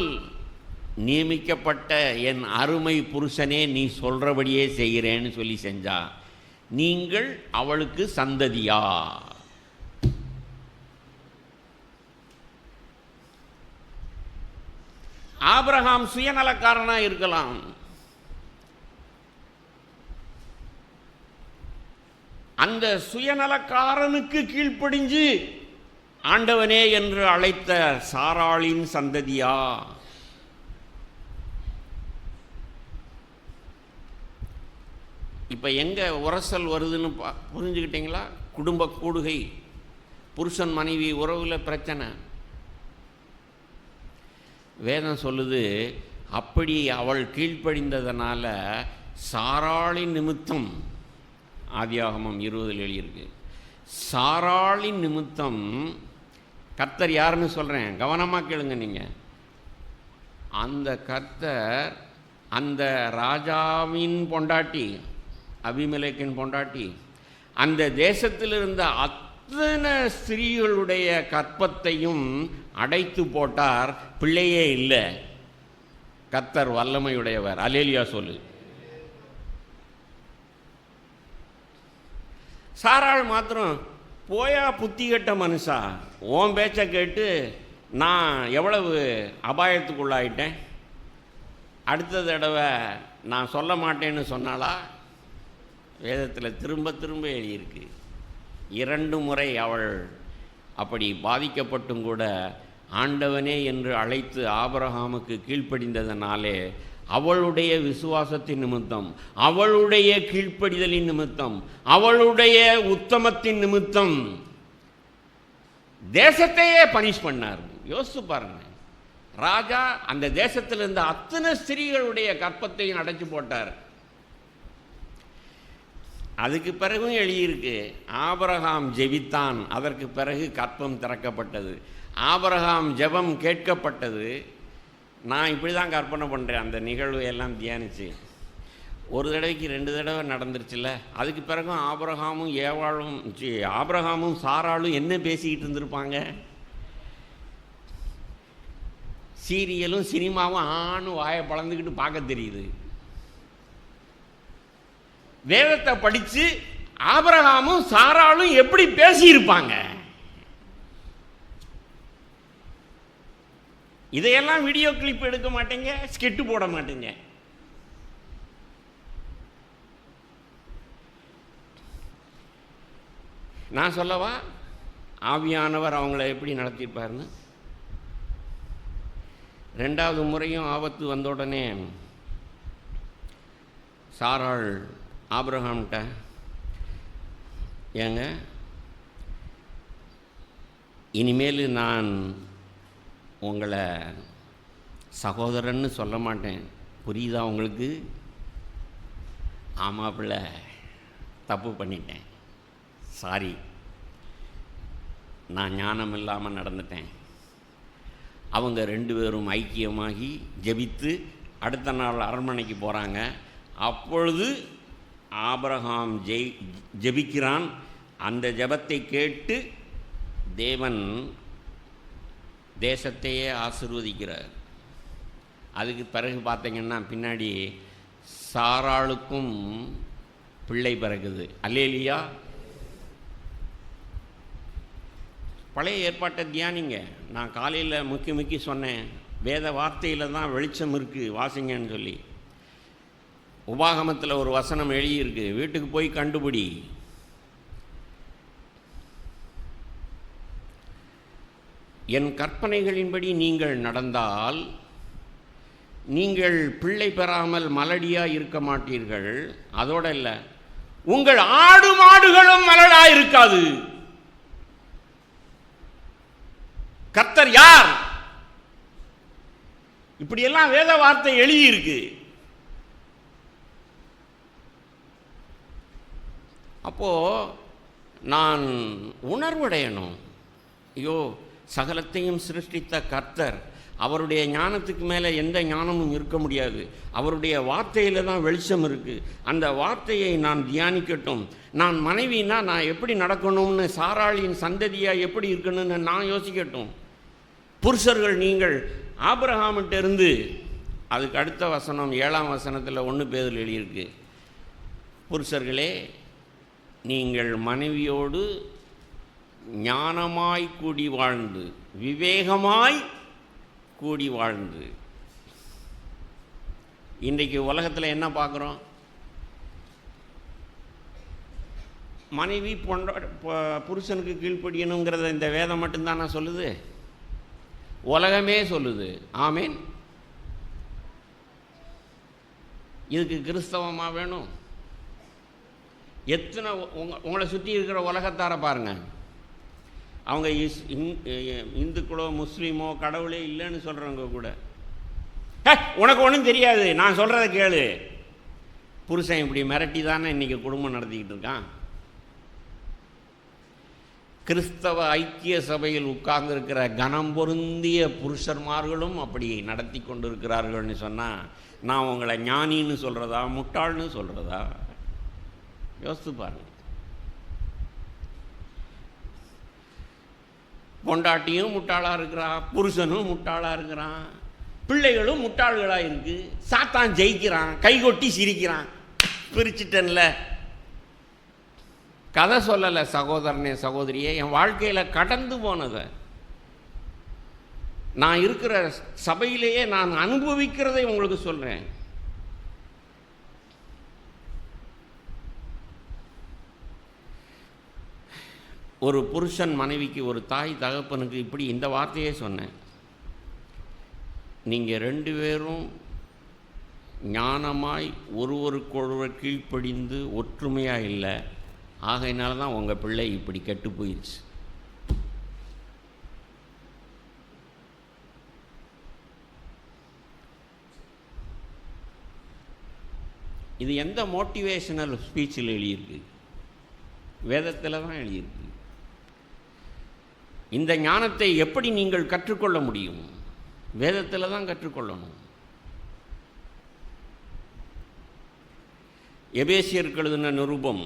நியமிக்கப்பட்ட என் அருமை புருஷனே, நீ சொல்கிறபடியே செய்கிறேன்னு சொல்லி செஞ்சா. நீங்கள் அவளுக்கு சந்ததியா? ஆபிரகாம் சுயநலக்காரனா இருக்கலாம், அந்த சுயநலக்காரனுக்கு கீழ்ப்படிஞ்சு ஆண்டவனே என்று அழைத்த சாராளின் சந்ததியா? இப்போ எங்கே உரசல் வருதுன்னு புரிஞ்சுக்கிட்டீங்களா? குடும்ப கூடுகை, புருஷன் மனைவி உறவில் பிரச்சனை. வேதம் சொல்லுது, அப்படி அவள் கீழ்ப்படிந்ததனால சாராளின் நிமித்தம், ஆதியாகமம் 20 எழுதியிருக்கு, சாராளின் நிமித்தம் கர்த்தர் யாருன்னு சொல்கிறேன், கவனமாக கேளுங்க நீங்கள். அந்த கர்த்தர் அந்த ராஜாவின் பொண்டாட்டி, அபிமெலேக்கின் பொண்டாட்டி, அந்த தேசத்தில் இருந்த அத்தனை ஸ்திரீகளுடைய கற்பத்தையும் அடைத்து போட்டார். பிள்ளையே இல்லை. கர்த்தர் வல்லமையுடையவர். அல்லேலூயா சொல்லு. சாராள் மாத்திரம், போயா புத்தி கட்ட மனுஷா, உன் பேச்சை கேட்டு நான் எவ்வளவு அபாயத்துக்குள்ளாயிட்டேன், அடுத்த தடவை நான் சொல்ல மாட்டேன்னு சொன்னாலா? வேதத்தில் திரும்ப திரும்ப எழுதியிருக்கு. 2 முறை அவள் அப்படி பாதிக்கப்பட்டும் கூட ஆண்டவனே என்று அழைத்து ஆபிரகாமுக்கு கீழ்ப்படிந்ததனாலே, அவளுடைய விசுவாசத்தின் நிமித்தம், அவளுடைய கீழ்ப்படிதலின் நிமித்தம், அவளுடைய உத்தமத்தின் நிமித்தம் தேசத்தையே பனிஷ் பண்ணார். யோசிச்சு பாருங்க, ராஜா அந்த தேசத்தில் இருந்த அத்தனை ஸ்திரீகளுடைய கற்பத்தையும் அடைச்சு போட்டார். அதுக்கு பிறகும் எழுதியிருக்கு, ஆபிரகாம் ஜெபித்தான், அதற்கு பிறகு கற்பம் திறக்கப்பட்டது. ஆபிரகாம் ஜெபம் கேட்கப்பட்டது. நான் இப்படி தான் கற்பனை பண்ணுறேன், அந்த நிகழ்வு எல்லாம் தியானித்து. ஒரு தடவைக்கு 2 தடவை நடந்துருச்சுல்ல. அதுக்கு பிறகும் ஆபிரகாமும் சாராளும் என்ன பேசிக்கிட்டு இருந்திருப்பாங்க? சீரியலும் சினிமாவும் ஆணு வாயை பழந்துக்கிட்டு பார்க்க தெரியுது. வேதத்தை படித்து ஆபிரகாமும் சாராளும் எப்படி பேசியிருப்பாங்க? இதையெல்லாம் வீடியோ கிளிப் எடுக்க மாட்டேங்க, ஸ்கெட்டு போட மாட்டேங்க. நான் சொல்லவா ஆவியானவர் அவங்கள எப்படி நடத்தியிருப்பாருன்னு? 2வது முறையும் ஆபத்து வந்த உடனே சாராள் ஆபிரகாம்கிட்ட, ஏங்க இனிமேல் நான் உங்களை சகோதரன்னு சொல்ல மாட்டேன், புரியுதா உங்களுக்கு? ஆமாம் பிள்ளை, தப்பு பண்ணிட்டேன், சாரி, நான் ஞானம் இல்லாமல் நடந்துட்டேன். அவங்க 2 பேரும் ஐக்கியமாகி ஜெபித்து அடுத்த நாள் அரண்மனைக்கு போகிறாங்க. அப்பொழுது ஆபிரகாம் ஜெபிக்கிறான். அந்த ஜெபத்தை கேட்டு தேவன் தேசத்தையே ஆசீர்வதிக்கிறார். அதுக்கு பிறகு பார்த்தீங்கன்னா பின்னாடி சாராளுக்கும் பிள்ளை பிறகுது. அல்லேலூயா. பழைய ஏற்பாட்டை தியானிங்க. நான் காலையில் முக்கி சொன்னேன், வேத வார்த்தையில் தான் வெளிச்சம் இருக்குது, வாசிங்கன்னு சொல்லி. உபாகமத்தில் ஒரு வசனம் எழுதியிருக்கு, வீட்டுக்கு போய் கண்டுபிடி. என் கற்பனைகளின்படி நீங்கள் நடந்தால் நீங்கள் பிள்ளை பெறாமல் மலடியாக இருக்க மாட்டீர்கள். அதோட இல்லை, உங்கள் ஆடு மாடுகளும் மலடாக இருக்காது. கர்த்தர் யார்? இப்படியெல்லாம் வேத வார்த்தை எழுதியிருக்கு. அப்போ நான் உணர்வடையணும். ஐயோ, சகலத்தையும் சிருஷ்டித்த கர்த்தர், அவருடைய ஞானத்துக்கு மேலே எந்த ஞானமும் இருக்க முடியாது. அவருடைய வார்த்தையில் தான் வெளிச்சம் இருக்குது. அந்த வார்த்தையை நான் தியானிக்கட்டும். நான் மனைவினா நான் எப்படி நடக்கணும்னு, சாராளியின் சந்ததியாக எப்படி இருக்கணும்னு நான் யோசிக்கட்டும். புருஷர்கள், நீங்கள் ஆபிரகாமிட்ட இருந்து, அதுக்கு அடுத்த வசனம் 7ஆம் வசனத்தில் 1 பேதுரு எழுதியிருக்கு, புருஷர்களே நீங்கள் மனைவியோடு ஞானமாய் கூடி வாழ்ந்து, விவேகமாய் கூடி வாழ்ந்து. இன்றைக்கு உலகத்தில் என்ன பார்க்குறோம்? மனைவி புருஷனுக்கு கீழ்ப்படியணுங்கிறத இந்த வேதம் மட்டும்தானே சொல்லுது? உலகமே சொல்லுது. ஆமேன். இதுக்கு கிறிஸ்தவமாக வேணும்? எத்தனை உங்களை சுற்றி இருக்கிற உலகத்தார பாருங்கள். அவங்க இந்துக்களோ முஸ்லீமோ கடவுளே இல்லைன்னு சொல்கிறவங்க கூட, உனக்கு ஒன்றும் தெரியாது, நான் சொல்கிறத கேளு. புருஷன் இப்படி மிரட்டி தானே இன்றைக்கி குடும்பம் நடத்திக்கிட்டு இருக்கான். கிறிஸ்தவ ஐக்கிய சபையில் உட்கார்ந்துருக்கிற கனம் பொருந்திய புருஷர்மார்களும் அப்படி நடத்தி கொண்டு இருக்கிறார்கள்னு சொன்னால், நான் உங்களை ஞானின்னு சொல்கிறதா முட்டாள்னு சொல்கிறதா? யோசித்து பாருங்க. பொண்டாட்டியும் முட்டாளாக இருக்கிறான், புருஷனும் முட்டாளாக இருக்கிறான், பிள்ளைகளும் முட்டாள்களாக இருக்கு. சாத்தான் ஜெயிக்கிறான், கைகொட்டி சிரிக்கிறான். பிரிச்சுட்டன்ல. கதை சொல்லலை சகோதரனே சகோதரியே, என் வாழ்க்கையில் கடந்து போனதை, நான் இருக்கிற சபையிலேயே நான் அனுபவிக்கிறதை உங்களுக்கு சொல்கிறேன். ஒரு புருஷன் மனைவிக்கு, ஒரு தாய் தகப்பனுக்கு இப்படி இந்த வார்த்தையே சொன்னேன், நீங்கள் 2 பேரும் ஞானமாய் ஒருவருக்கொருவர் கீழ்ப்படிந்து ஒற்றுமையாக இல்லை, ஆகையினால தான் உங்கள் பிள்ளை இப்படி கெட்டு போயிடுச்சு. இது எந்த மோட்டிவேஷனல் ஸ்பீச்சில் எழுதியிருக்கு? வேதத்தில் தான் எழுதியிருக்கு. இந்த ஞானத்தை எப்படி நீங்கள் கற்றுக்கொள்ள முடியும்? வேதத்தில் தான் கற்றுக்கொள்ளணும். எபேசியருக்கு எழுதின நிருபம்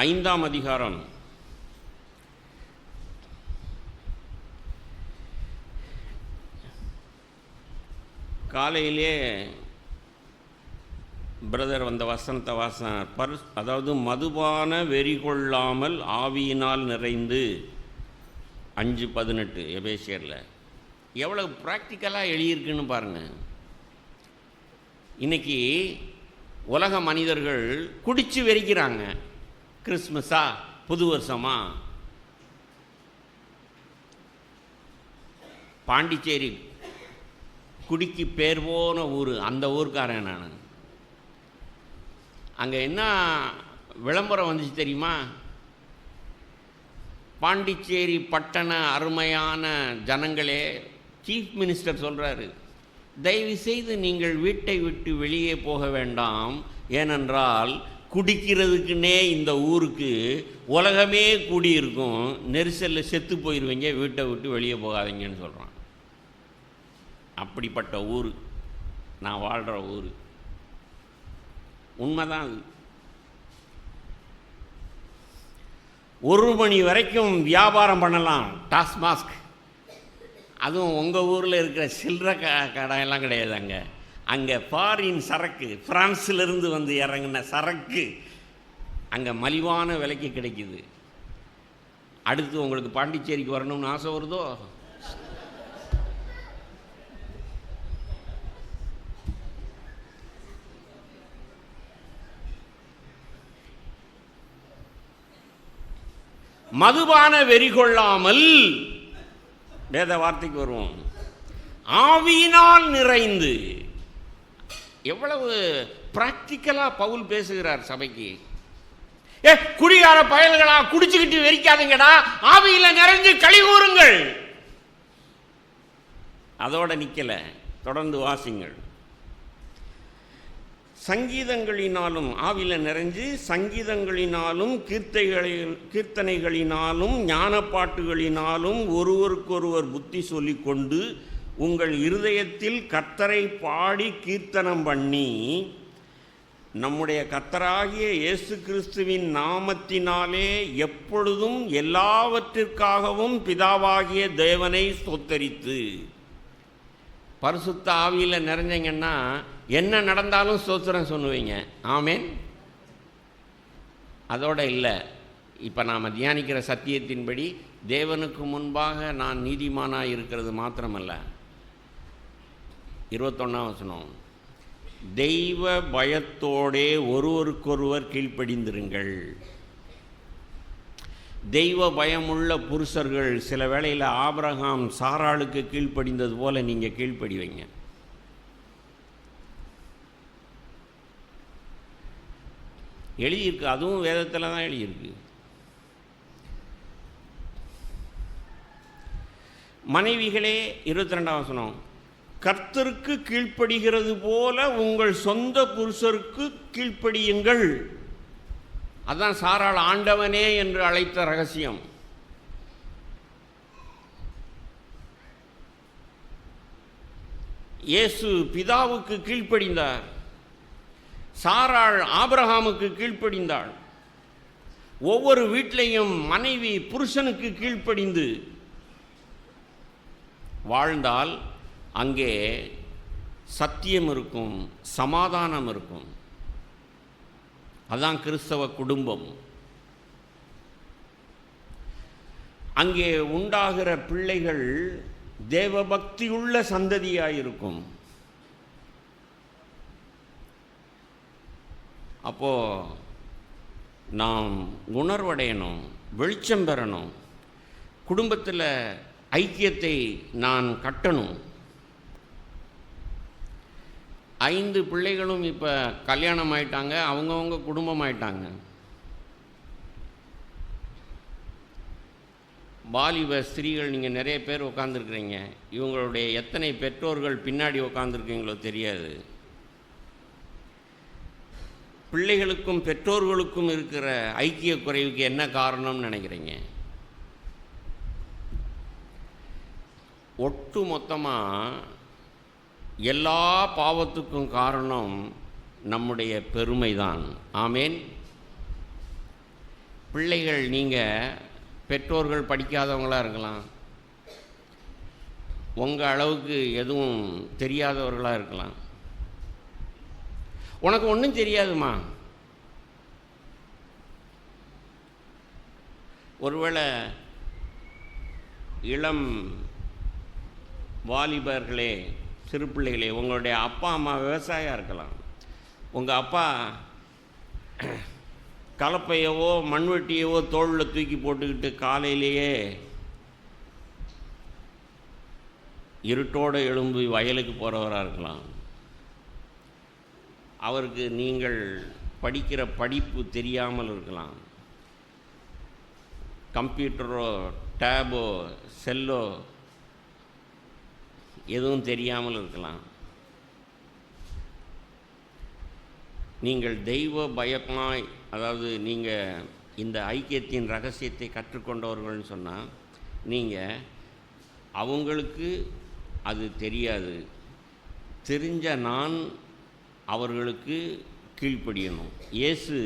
5ஆம் அதிகாரம் 'காலையிலே பிரதர் வந்த வசனத்தை அதாவது மதுபான வெறி கொள்ளாமல் ஆவியினால் நிறைந்து 5:18 எபேசியரில் எவ்வளவு ப்ராக்டிக்கலாக எழுதியிருக்குன்னு பாருங்கள். இன்றைக்கி உலக மனிதர்கள் குடித்து வெறிக்கிறாங்க. கிறிஸ்மஸா, புது வருஷமா? பாண்டிச்சேரி குடிக்கு பேர் போன ஊர், அந்த ஊருக்காரன் நான். அங்கே என்ன விளம்பரம் வந்துச்சு தெரியுமா? பாண்டிச்சேரி பட்டண அருமையான ஜனங்களே, சீஃப் மினிஸ்டர் சொல்கிறாரு, தயவு செய்து நீங்கள் வீட்டை விட்டு வெளியே போக வேண்டாம், ஏனென்றால் குடிக்கிறதுக்குன்னே இந்த ஊருக்கு உலகமே கூடியிருக்கும், நெரிசலில் செத்து போயிடுவீங்க, வீட்டை விட்டு வெளியே போகாதீங்கன்னு சொல்கிறான். அப்படிப்பட்ட ஊர் நான் வாழ்கிற ஊர். உண்மைதான் அது. 1 மணி வரைக்கும் வியாபாரம் பண்ணலாம் டாஸ்மாஸ்க். அதுவும் உங்கள் ஊரில் இருக்கிற சில்லறை கடையெல்லாம் கிடையாது. அங்கே ஃபாரின் சரக்கு, ஃப்ரான்ஸிலிருந்து வந்து இறங்கின சரக்கு அங்கே மலிவான விலைக்கு கிடைக்குது. அடுத்து உங்களுக்கு பாண்டிச்சேரிக்கு வரணும்னு ஆசை வருதோ? மதுபான வெறி கொள்ளாமல், வேத வார்த்தைக்கு வருவோம், ஆவியினால் நிறைந்து. எவ்வளவு பிராக்டிக்கலா பவுல் பேசுகிறார் சபைக்கு. குடிகார பயல்களா, குடிச்சுக்கிட்டு வெறிக்காதீங்கடா, ஆவியில நிறைஞ்சு களி கூறுங்கள். அதோட நிக்கல, தொடர்ந்து வாசிங்கள். சங்கீதங்களினாலும், ஆவியில நிறைஞ்சு சங்கீதங்களினாலும் கீர்த்தனைகளினாலும் ஞானப்பாட்டுகளினாலும் ஒருவருக்கொருவர் புத்தி சொல்லிக்கொண்டு உங்கள் இருதயத்தில் கர்த்தரை பாடி கீர்த்தனம் பண்ணி நம்முடைய கர்த்தராகிய இயேசு கிறிஸ்துவின் நாமத்தினாலே எப்பொழுதும் எல்லாவற்றிற்காகவும் பிதாவாகிய தேவனை ஸ்தோத்தரித்து. பரிசுத்த ஆவியில் நிறைஞ்சீங்கன்னா என்ன நடந்தாலும் ஸ்தோத்திரம் சொல்லுவீங்க. ஆமேன். அதோட இல்லை, இப்போ நாம் தியானிக்கிற சத்தியத்தின்படி தேவனுக்கு முன்பாக நான் நீதிமானாக இருக்கிறது மாத்திரமல்ல, 21ஆம் வசனம், தெய்வ பயத்தோடே ஒருவருக்கொருவர் கீழ்ப்படிந்திருங்கள். தெய்வ பயமுள்ள புருஷர்கள் சில வேளையில் ஆபிரகாம் சாராளுக்கு கீழ்ப்படிந்தது போல நீங்கள் கீழ்ப்படிவீங்க. எழுதியிருக்கு, அதுவும் வேதத்தில் தான் எழுதியிருக்கு. மனைவிகளே, 22ஆம் வசனம், கர்த்தருக்கு கீழ்ப்படுகிறது போல உங்கள் சொந்த புருஷருக்கு கீழ்ப்படியுங்கள். அதான் சாராள் ஆண்டவனே என்று அழைத்த ரகசியம். இயேசு பிதாவுக்கு கீழ்ப்படிந்தார், சாராள் ஆபிரகாமுக்கு கீழ்ப்படிந்தாள். ஒவ்வொரு வீட்டிலையும் மனைவி புருஷனுக்கு கீழ்ப்படிந்து வாழ்ந்தால் அங்கே சத்தியம் இருக்கும், சமாதானம் இருக்கும். அதான் கிறிஸ்தவ குடும்பம். அங்கே உண்டாகிற பிள்ளைகள் தேவபக்தியுள்ள சந்ததியாயிருக்கும். அப்போ நாம் உணர்வடையணும், வெளிச்சம் பெறணும், குடும்பத்தில் ஐக்கியத்தை நான் கட்டணும். 5 பிள்ளைகளும் இப்போ கல்யாணம் ஆயிட்டாங்க, அவங்கவுங்க குடும்பம் ஆயிட்டாங்க. வாலிப ஸ்திரீகள் நீங்கள் நிறைய பேர் உட்காந்துருக்குறீங்க. இவங்களுடைய எத்தனை பெற்றோர்கள் பின்னாடி உட்காந்துருக்கீங்களோ தெரியாது. பிள்ளைகளுக்கும் பெற்றோர்களுக்கும் இருக்கிற ஐக்கிய குறைவுக்கு என்ன காரணம்னு நினைக்கிறீங்க? ஒட்டு மொத்தமாக எல்லா பாவத்துக்கும் காரணம் நம்முடைய பெருமை தான். ஆமேன். பிள்ளைகள், நீங்கள் பெற்றோர்கள் படிக்காதவங்களாக இருக்கலாம், உங்கள் அளவுக்கு எதுவும் தெரியாதவர்களாக இருக்கலாம். உனக்கு ஒன்றும் தெரியாதுமா. ஒருவேளை இளம் வாலிபர்களே, சிறு பிள்ளைகளே, உங்களுடைய அப்பா அம்மா விவசாயியாக இருக்கலாம். உங்கள் அப்பா கலப்பையவோ மண்வெட்டியவோ தோளில் தூக்கி போட்டுக்கிட்டு காலையிலேயே இருட்டோடு எழும்பி வயலுக்கு போகிறவராக இருக்கலாம். அவருக்கு நீங்கள் படிக்கிற படிப்பு தெரியாமல் இருக்கலாம். கம்ப்யூட்டரோ டேபோ செல்லோ எதுவும் தெரியாமல் இருக்கலாம். நீங்கள் தெய்வ பயமாய், அதாவது நீங்கள் இந்த ஐக்கியத்தின் ரகசியத்தை கற்றுக்கொண்டவர்கள்னு சொன்னால், நீங்கள் அவங்களுக்கு அது தெரியாது, தெரிஞ்ச நான் அவர்களுக்கு கீழ்ப்படியணும். இயேசு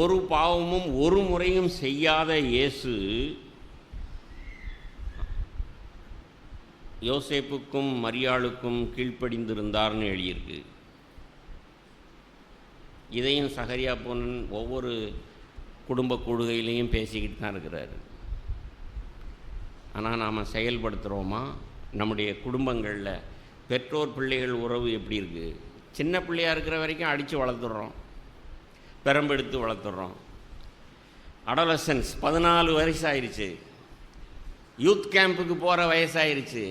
ஒரு பாவமும் ஒரு முறையும் செய்யாத இயேசு யோசேப்புக்கும் மரியாளுக்கும் கீழ்ப்படிந்திருந்தார்னு எழுதியிருக்கு. இதையும் சகரியா போனன் ஒவ்வொரு குடும்ப கூடுகையிலையும் பேசிக்கிட்டு தான் இருக்கிறாரு. ஆனால் நாம் செயல்படுத்துகிறோமா? நம்முடைய குடும்பங்களில் பெற்றோர் பிள்ளைகள் உறவு எப்படி இருக்குது? சின்ன பிள்ளையாக இருக்கிற வரைக்கும் அடித்து வளர்த்துட்றோம், பெரம்பெடுத்து வளர்த்துட்றோம். அடோலசன்ஸ் 14 வயசாயிருச்சு, யூத் கேம்புக்கு போகிற வயசாயிருச்சு.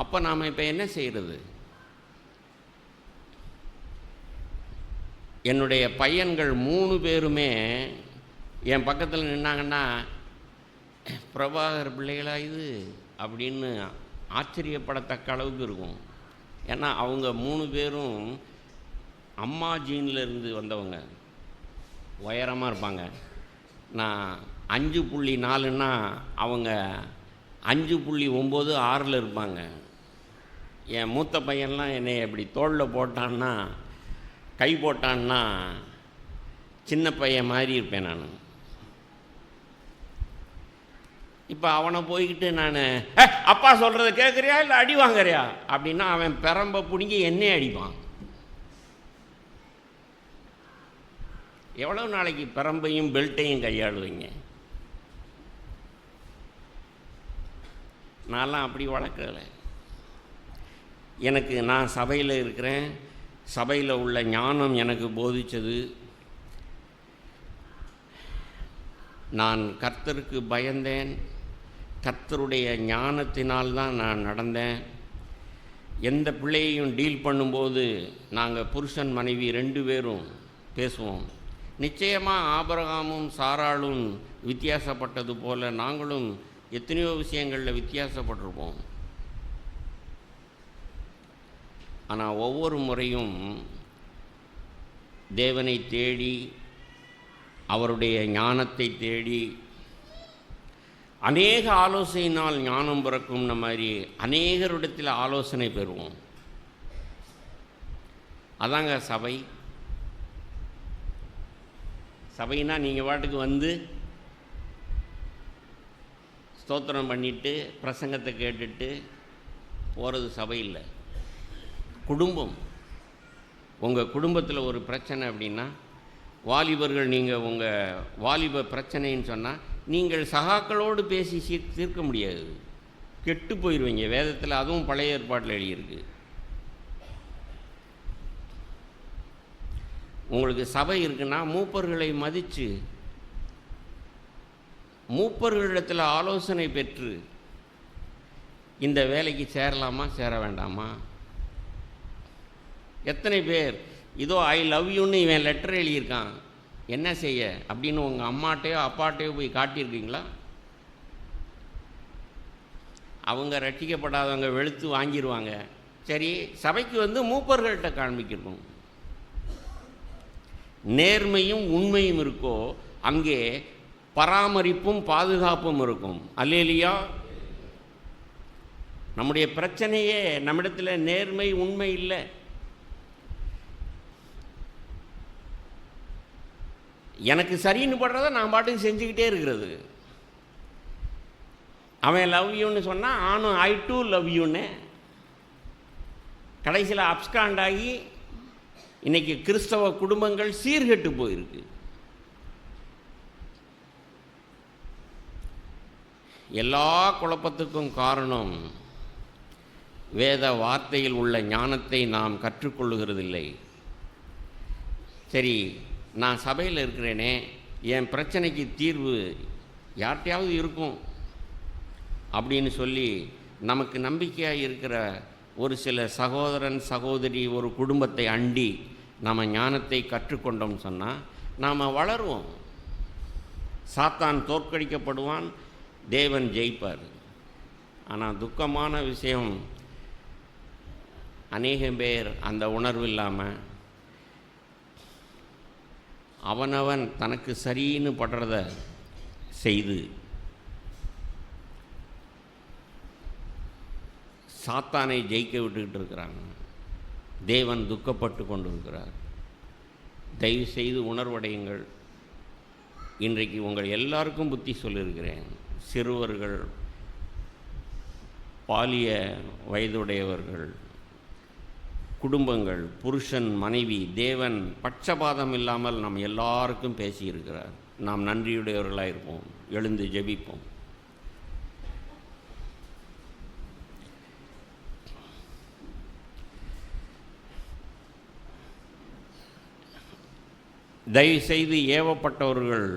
அப்போ நாம் இப்போ என்ன செய்கிறது? என்னுடைய பையன்கள் 3 பேருமே என் பக்கத்தில் நின்னாங்கன்னா, பிரபாகர் பிள்ளைகளா இது அப்படின்னு ஆச்சரியப்படத்தக்க அளவுக்கு இருக்கும். ஏன்னா அவங்க 3 பேரும் அம்மா ஜீன்லேருந்து வந்தவங்க, உயரமாக இருப்பாங்க. நான் 5.4ன்னா அவங்க 5.9 6ல் இருப்பாங்க. என் மூத்த பையன்லாம் என்னை அப்படி தோளில் போட்டான்னா, கை போட்டான்னா சின்ன பையன் மாதிரி இருப்பேன் நான். இப்போ அவனை போய்கிட்டு நான் அப்பா சொல்கிறத கேட்குறியா இல்லை அடி வாங்குறியா அப்படின்னா அவன் பெரம்பை பிடிங்கி என்னையே அடிப்பான். எவ்வளோ நாளைக்கு பெரம்பையும் பெல்ட்டையும் கையாளுவீங்க? நான்லாம் அப்படி வளர்க்கலை. நான் சபையில் இருக்கிறேன், சபையில் உள்ள ஞானம் எனக்கு போதித்தது. நான் கர்த்தருக்கு பயந்தேன், கர்த்தருடைய ஞானத்தினால்தான் நான் நடந்தேன். எந்த பிள்ளையையும் டீல் பண்ணும்போது நாங்கள் புருஷன் மனைவி 2 பேரும் பேசுவோம். நிச்சயமாக ஆபிரகாமும் சாராளும் வித்தியாசப்பட்டது போல் நாங்களும் எத்தனையோ விஷயங்களில் வித்தியாசப்பட்டிருப்போம். ஆனால் ஒவ்வொரு முறையும் தேவனை தேடி, அவருடைய ஞானத்தை தேடி, அநேக ஆலோசனையினால் ஞானம் பிறக்கும் மாதிரி அநேகரிடத்தில் ஆலோசனை பெறுவோம். அதாங்க சபை. சபைனா நீங்கள் பாட்டுக்கு வந்து ஸ்தோத்திரம் பண்ணிவிட்டு பிரசங்கத்தை கேட்டுட்டு போகிறது சபை இல்லை, குடும்பம். உங்கள் குடும்பத்தில் ஒரு பிரச்சனை அப்படின்னா, வாலிபர்கள் நீங்கள் உங்கள் வாலிப பிரச்சனைன்னு சொன்னால் நீங்கள் சகாக்களோடு பேசி தீர்க்க முடியாது, கெட்டு போயிடுவீங்க. வேதத்தில் அதுவும் பழைய ஏற்பாட்டில் எழுதியிருக்கு. உங்களுக்கு சபை இருக்குன்னா மூப்பர்களை மதித்து, மூப்பர்களிடத்தில் ஆலோசனை பெற்று இந்த வேலைக்கு சேரலாமா சேர வேண்டாமா? எத்தனை பேர் இதோ ஐ லவ் யூன்னு இவன் லெட்டர் எழுதியிருக்கான், என்ன செய்ய அப்படின்னு உங்கள் அம்மாட்டையோ அப்பாட்டையோ போய் காட்டியிருக்கீங்களா? அவங்க ரட்சிக்கப்படாதவங்க வெளுத்து வாங்கிடுவாங்க. சரி, சபைக்கு வந்து மூப்பர்கள்ட்ட காண்பிக்கணும். நேர்மையும் உண்மையும் இருக்கோ அங்கே பராமரிப்பும் பாதுகாப்பும் இருக்கும். அல்லேலூயா. நம்முடைய பிரச்சனையே நம்மிடத்தில் நேர்மை உண்மை இல்லை. எனக்கு சரின்னு படுறத நான் பாட்டுக்கு செஞ்சுக்கிட்டே இருக்கிறது. அவன் லவ் யூன்னு சொன்னால் ஆனும் ஐ டூ லவ் யூன்னு கடைசியில் அப்ஸ்காண்ட் ஆகி இன்றைக்கி கிறிஸ்தவ குடும்பங்கள் சீர்கெட்டு போயிருக்கு. எல்லா குழப்பத்துக்கும் காரணம் வேத வார்த்தையில் உள்ள ஞானத்தை நாம் கற்றுக்கொள்ளுகிறதில்லை. சரி, நான் சபையில் இருக்கிறேனே, என் பிரச்சனைக்கு தீர்வு யார்கிட்டையாவது இருக்கும் அப்படின்னு சொல்லி நமக்கு நம்பிக்கையாக இருக்கிற ஒரு சில சகோதரன் சகோதரி ஒரு குடும்பத்தை அண்டி நாம் ஞானத்தை கற்றுக்கொண்டோம் சொன்னால் நாம் வளருவோம். சாத்தான் தோற்கடிக்கப்படுவான், தேவன் ஜெயிப்பார். ஆனால் துக்கமான விஷயம், அநேக பேர் அந்த உணர்வு இல்லாமல் அவனவன் தனக்கு சரின்னு படுறத செய்து சாத்தானை ஜெயிக்க விட்டுக்கிட்டு இருக்கிறாங்க. தேவன் துக்கப்பட்டு கொண்டு இருக்கிறார். தயவு செய்து உணர்வடையுங்கள். இன்றைக்கு உங்கள் எல்லாருக்கும் புத்தி சொல்லியிருக்கிறேன். சிறுவர்கள், பாலிய வயதுடையவர்கள், குடும்பங்கள், புருஷன் மனைவி, தேவன் பட்சபாதம் இல்லாமல் நாம் எல்லாருக்கும் பேசியிருக்கிறார். நாம் நன்றியுடையவர்களாக இருப்போம். எழுந்து ஜெபிப்போம். தயவுசெய்து ஏவப்பட்டவர்கள்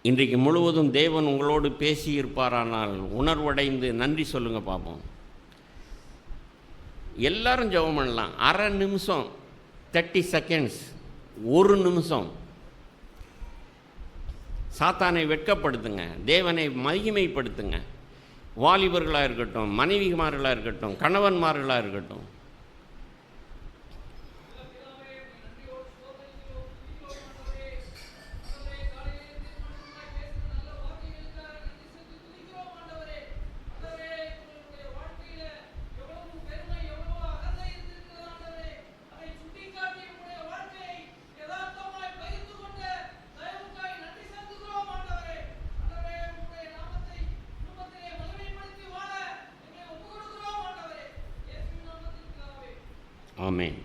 இன்றைக்கு முழுவதும் தேவன் உங்களோடு பேசியிருப்பாரானால் உணர்வடைந்து நன்றி சொல்லுங்கள் பார்ப்போம். எல்லாரும் ஜெபம் பண்ணலாம். அரை நிமிஷம், 30 செகண்ட்ஸ், ஒரு நிமிஷம் சாத்தானை வெட்கப்படுத்துங்க, தேவனை மகிமைப்படுத்துங்க. வாலிபர்களாக இருக்கட்டும், மனைவிமார்களாக இருக்கட்டும், கணவன்மார்களாக இருக்கட்டும். ஆமென்.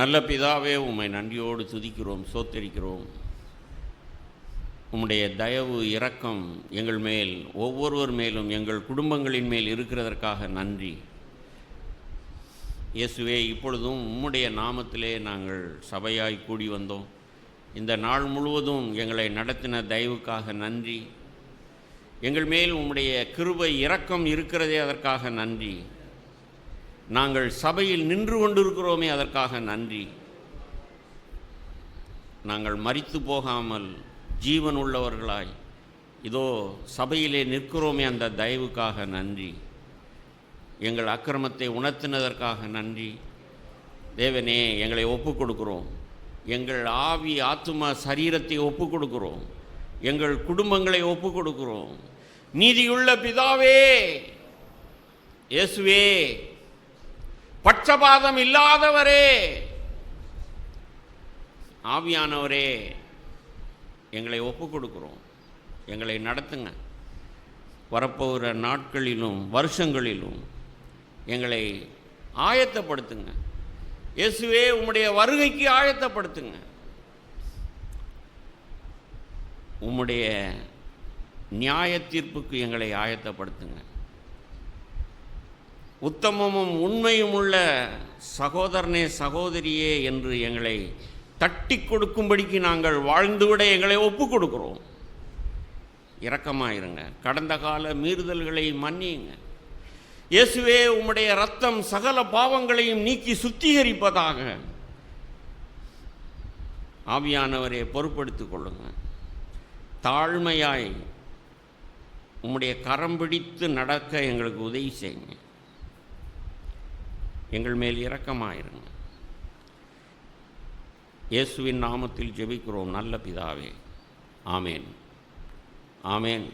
நல்ல பிதாவே, உம்மை நன்றியோடு துதிக்கிறோம், சோத்தரிக்கிறோம். உம்முடைய தயவு இரக்கம் எங்கள் மேல், ஒவ்வொருவர் மேலும், எங்கள் குடும்பங்களின் மேல் இருக்கிறதற்காக நன்றி. இயேசுவே, இப்பொழுதும் உம்முடைய நாமத்திலே நாங்கள் சபையாய் கூடி வந்தோம். இந்த நாள் முழுவதும் எங்களை நடத்தின தயவுக்காக நன்றி. எங்கள் மேல் உம்முடைய கிருபை இரக்கம் இருக்கிறதே, அதற்காக நன்றி. நாங்கள் சபையில் நின்று கொண்டிருக்கிறோமே, அதற்காக நன்றி. நாங்கள் மரித்து போகாமல் ஜீவன் உள்ளவர்களாய் இதோ சபையிலே நிற்கிறோமே, அந்த தயவுக்காக நன்றி. எங்கள் அக்கிரமத்தை உணர்த்தினதற்காக நன்றி. தேவனே, எங்களை ஒப்பு கொடுக்குறோம். எங்கள் ஆவி, ஆத்துமா, சரீரத்தை ஒப்பு கொடுக்குறோம். எங்கள் குடும்பங்களை ஒப்பு கொடுக்குறோம். நீதியுள்ள பிதாவே, இயேசுவே, பட்சபாதம் இல்லாதவரே, ஆவியானவரே, எங்களை ஒப்பு கொடுக்குறோம். எங்களை நடத்துங்க. வரப்போகிற நாட்களிலும் வருஷங்களிலும் எங்களை ஆயத்தப்படுத்துங்க. இயேசுவே, உம்முடைய வருகைக்கு ஆயத்தப்படுத்துங்க. உம்முடைய நியாய தீர்ப்புக்கு எங்களை ஆயத்தப்படுத்துங்க. உத்தமமும் உண்மையும் உள்ள சகோதரனே, சகோதரியே என்று எங்களை தட்டி கொடுக்கும்படிக்கு நாங்கள் வாழ்ந்துவிட எங்களை ஒப்பு கொடுக்குறோம். இரக்கமாயிருங்க. கடந்த கால மீறுதல்களை மன்னியுங்க. இயேசுவே, உம்முடைய இரத்தம் சகல பாவங்களையும் நீக்கி சுத்திகரிப்பதாக. ஆவியானவரை பொறுப்படுத்திக் கொள்ளுங்க. தாழ்மையாய் உம்முடைய கரம் பிடித்து நடக்க எங்களுக்கு உதவி செய்யுங்க. எங்கள் மேல் இரக்கமாயிருங்க. இயேசுவின் நாமத்தில் ஜெபிக்கிறோம் நல்ல பிதாவே. ஆமேன், ஆமேன்.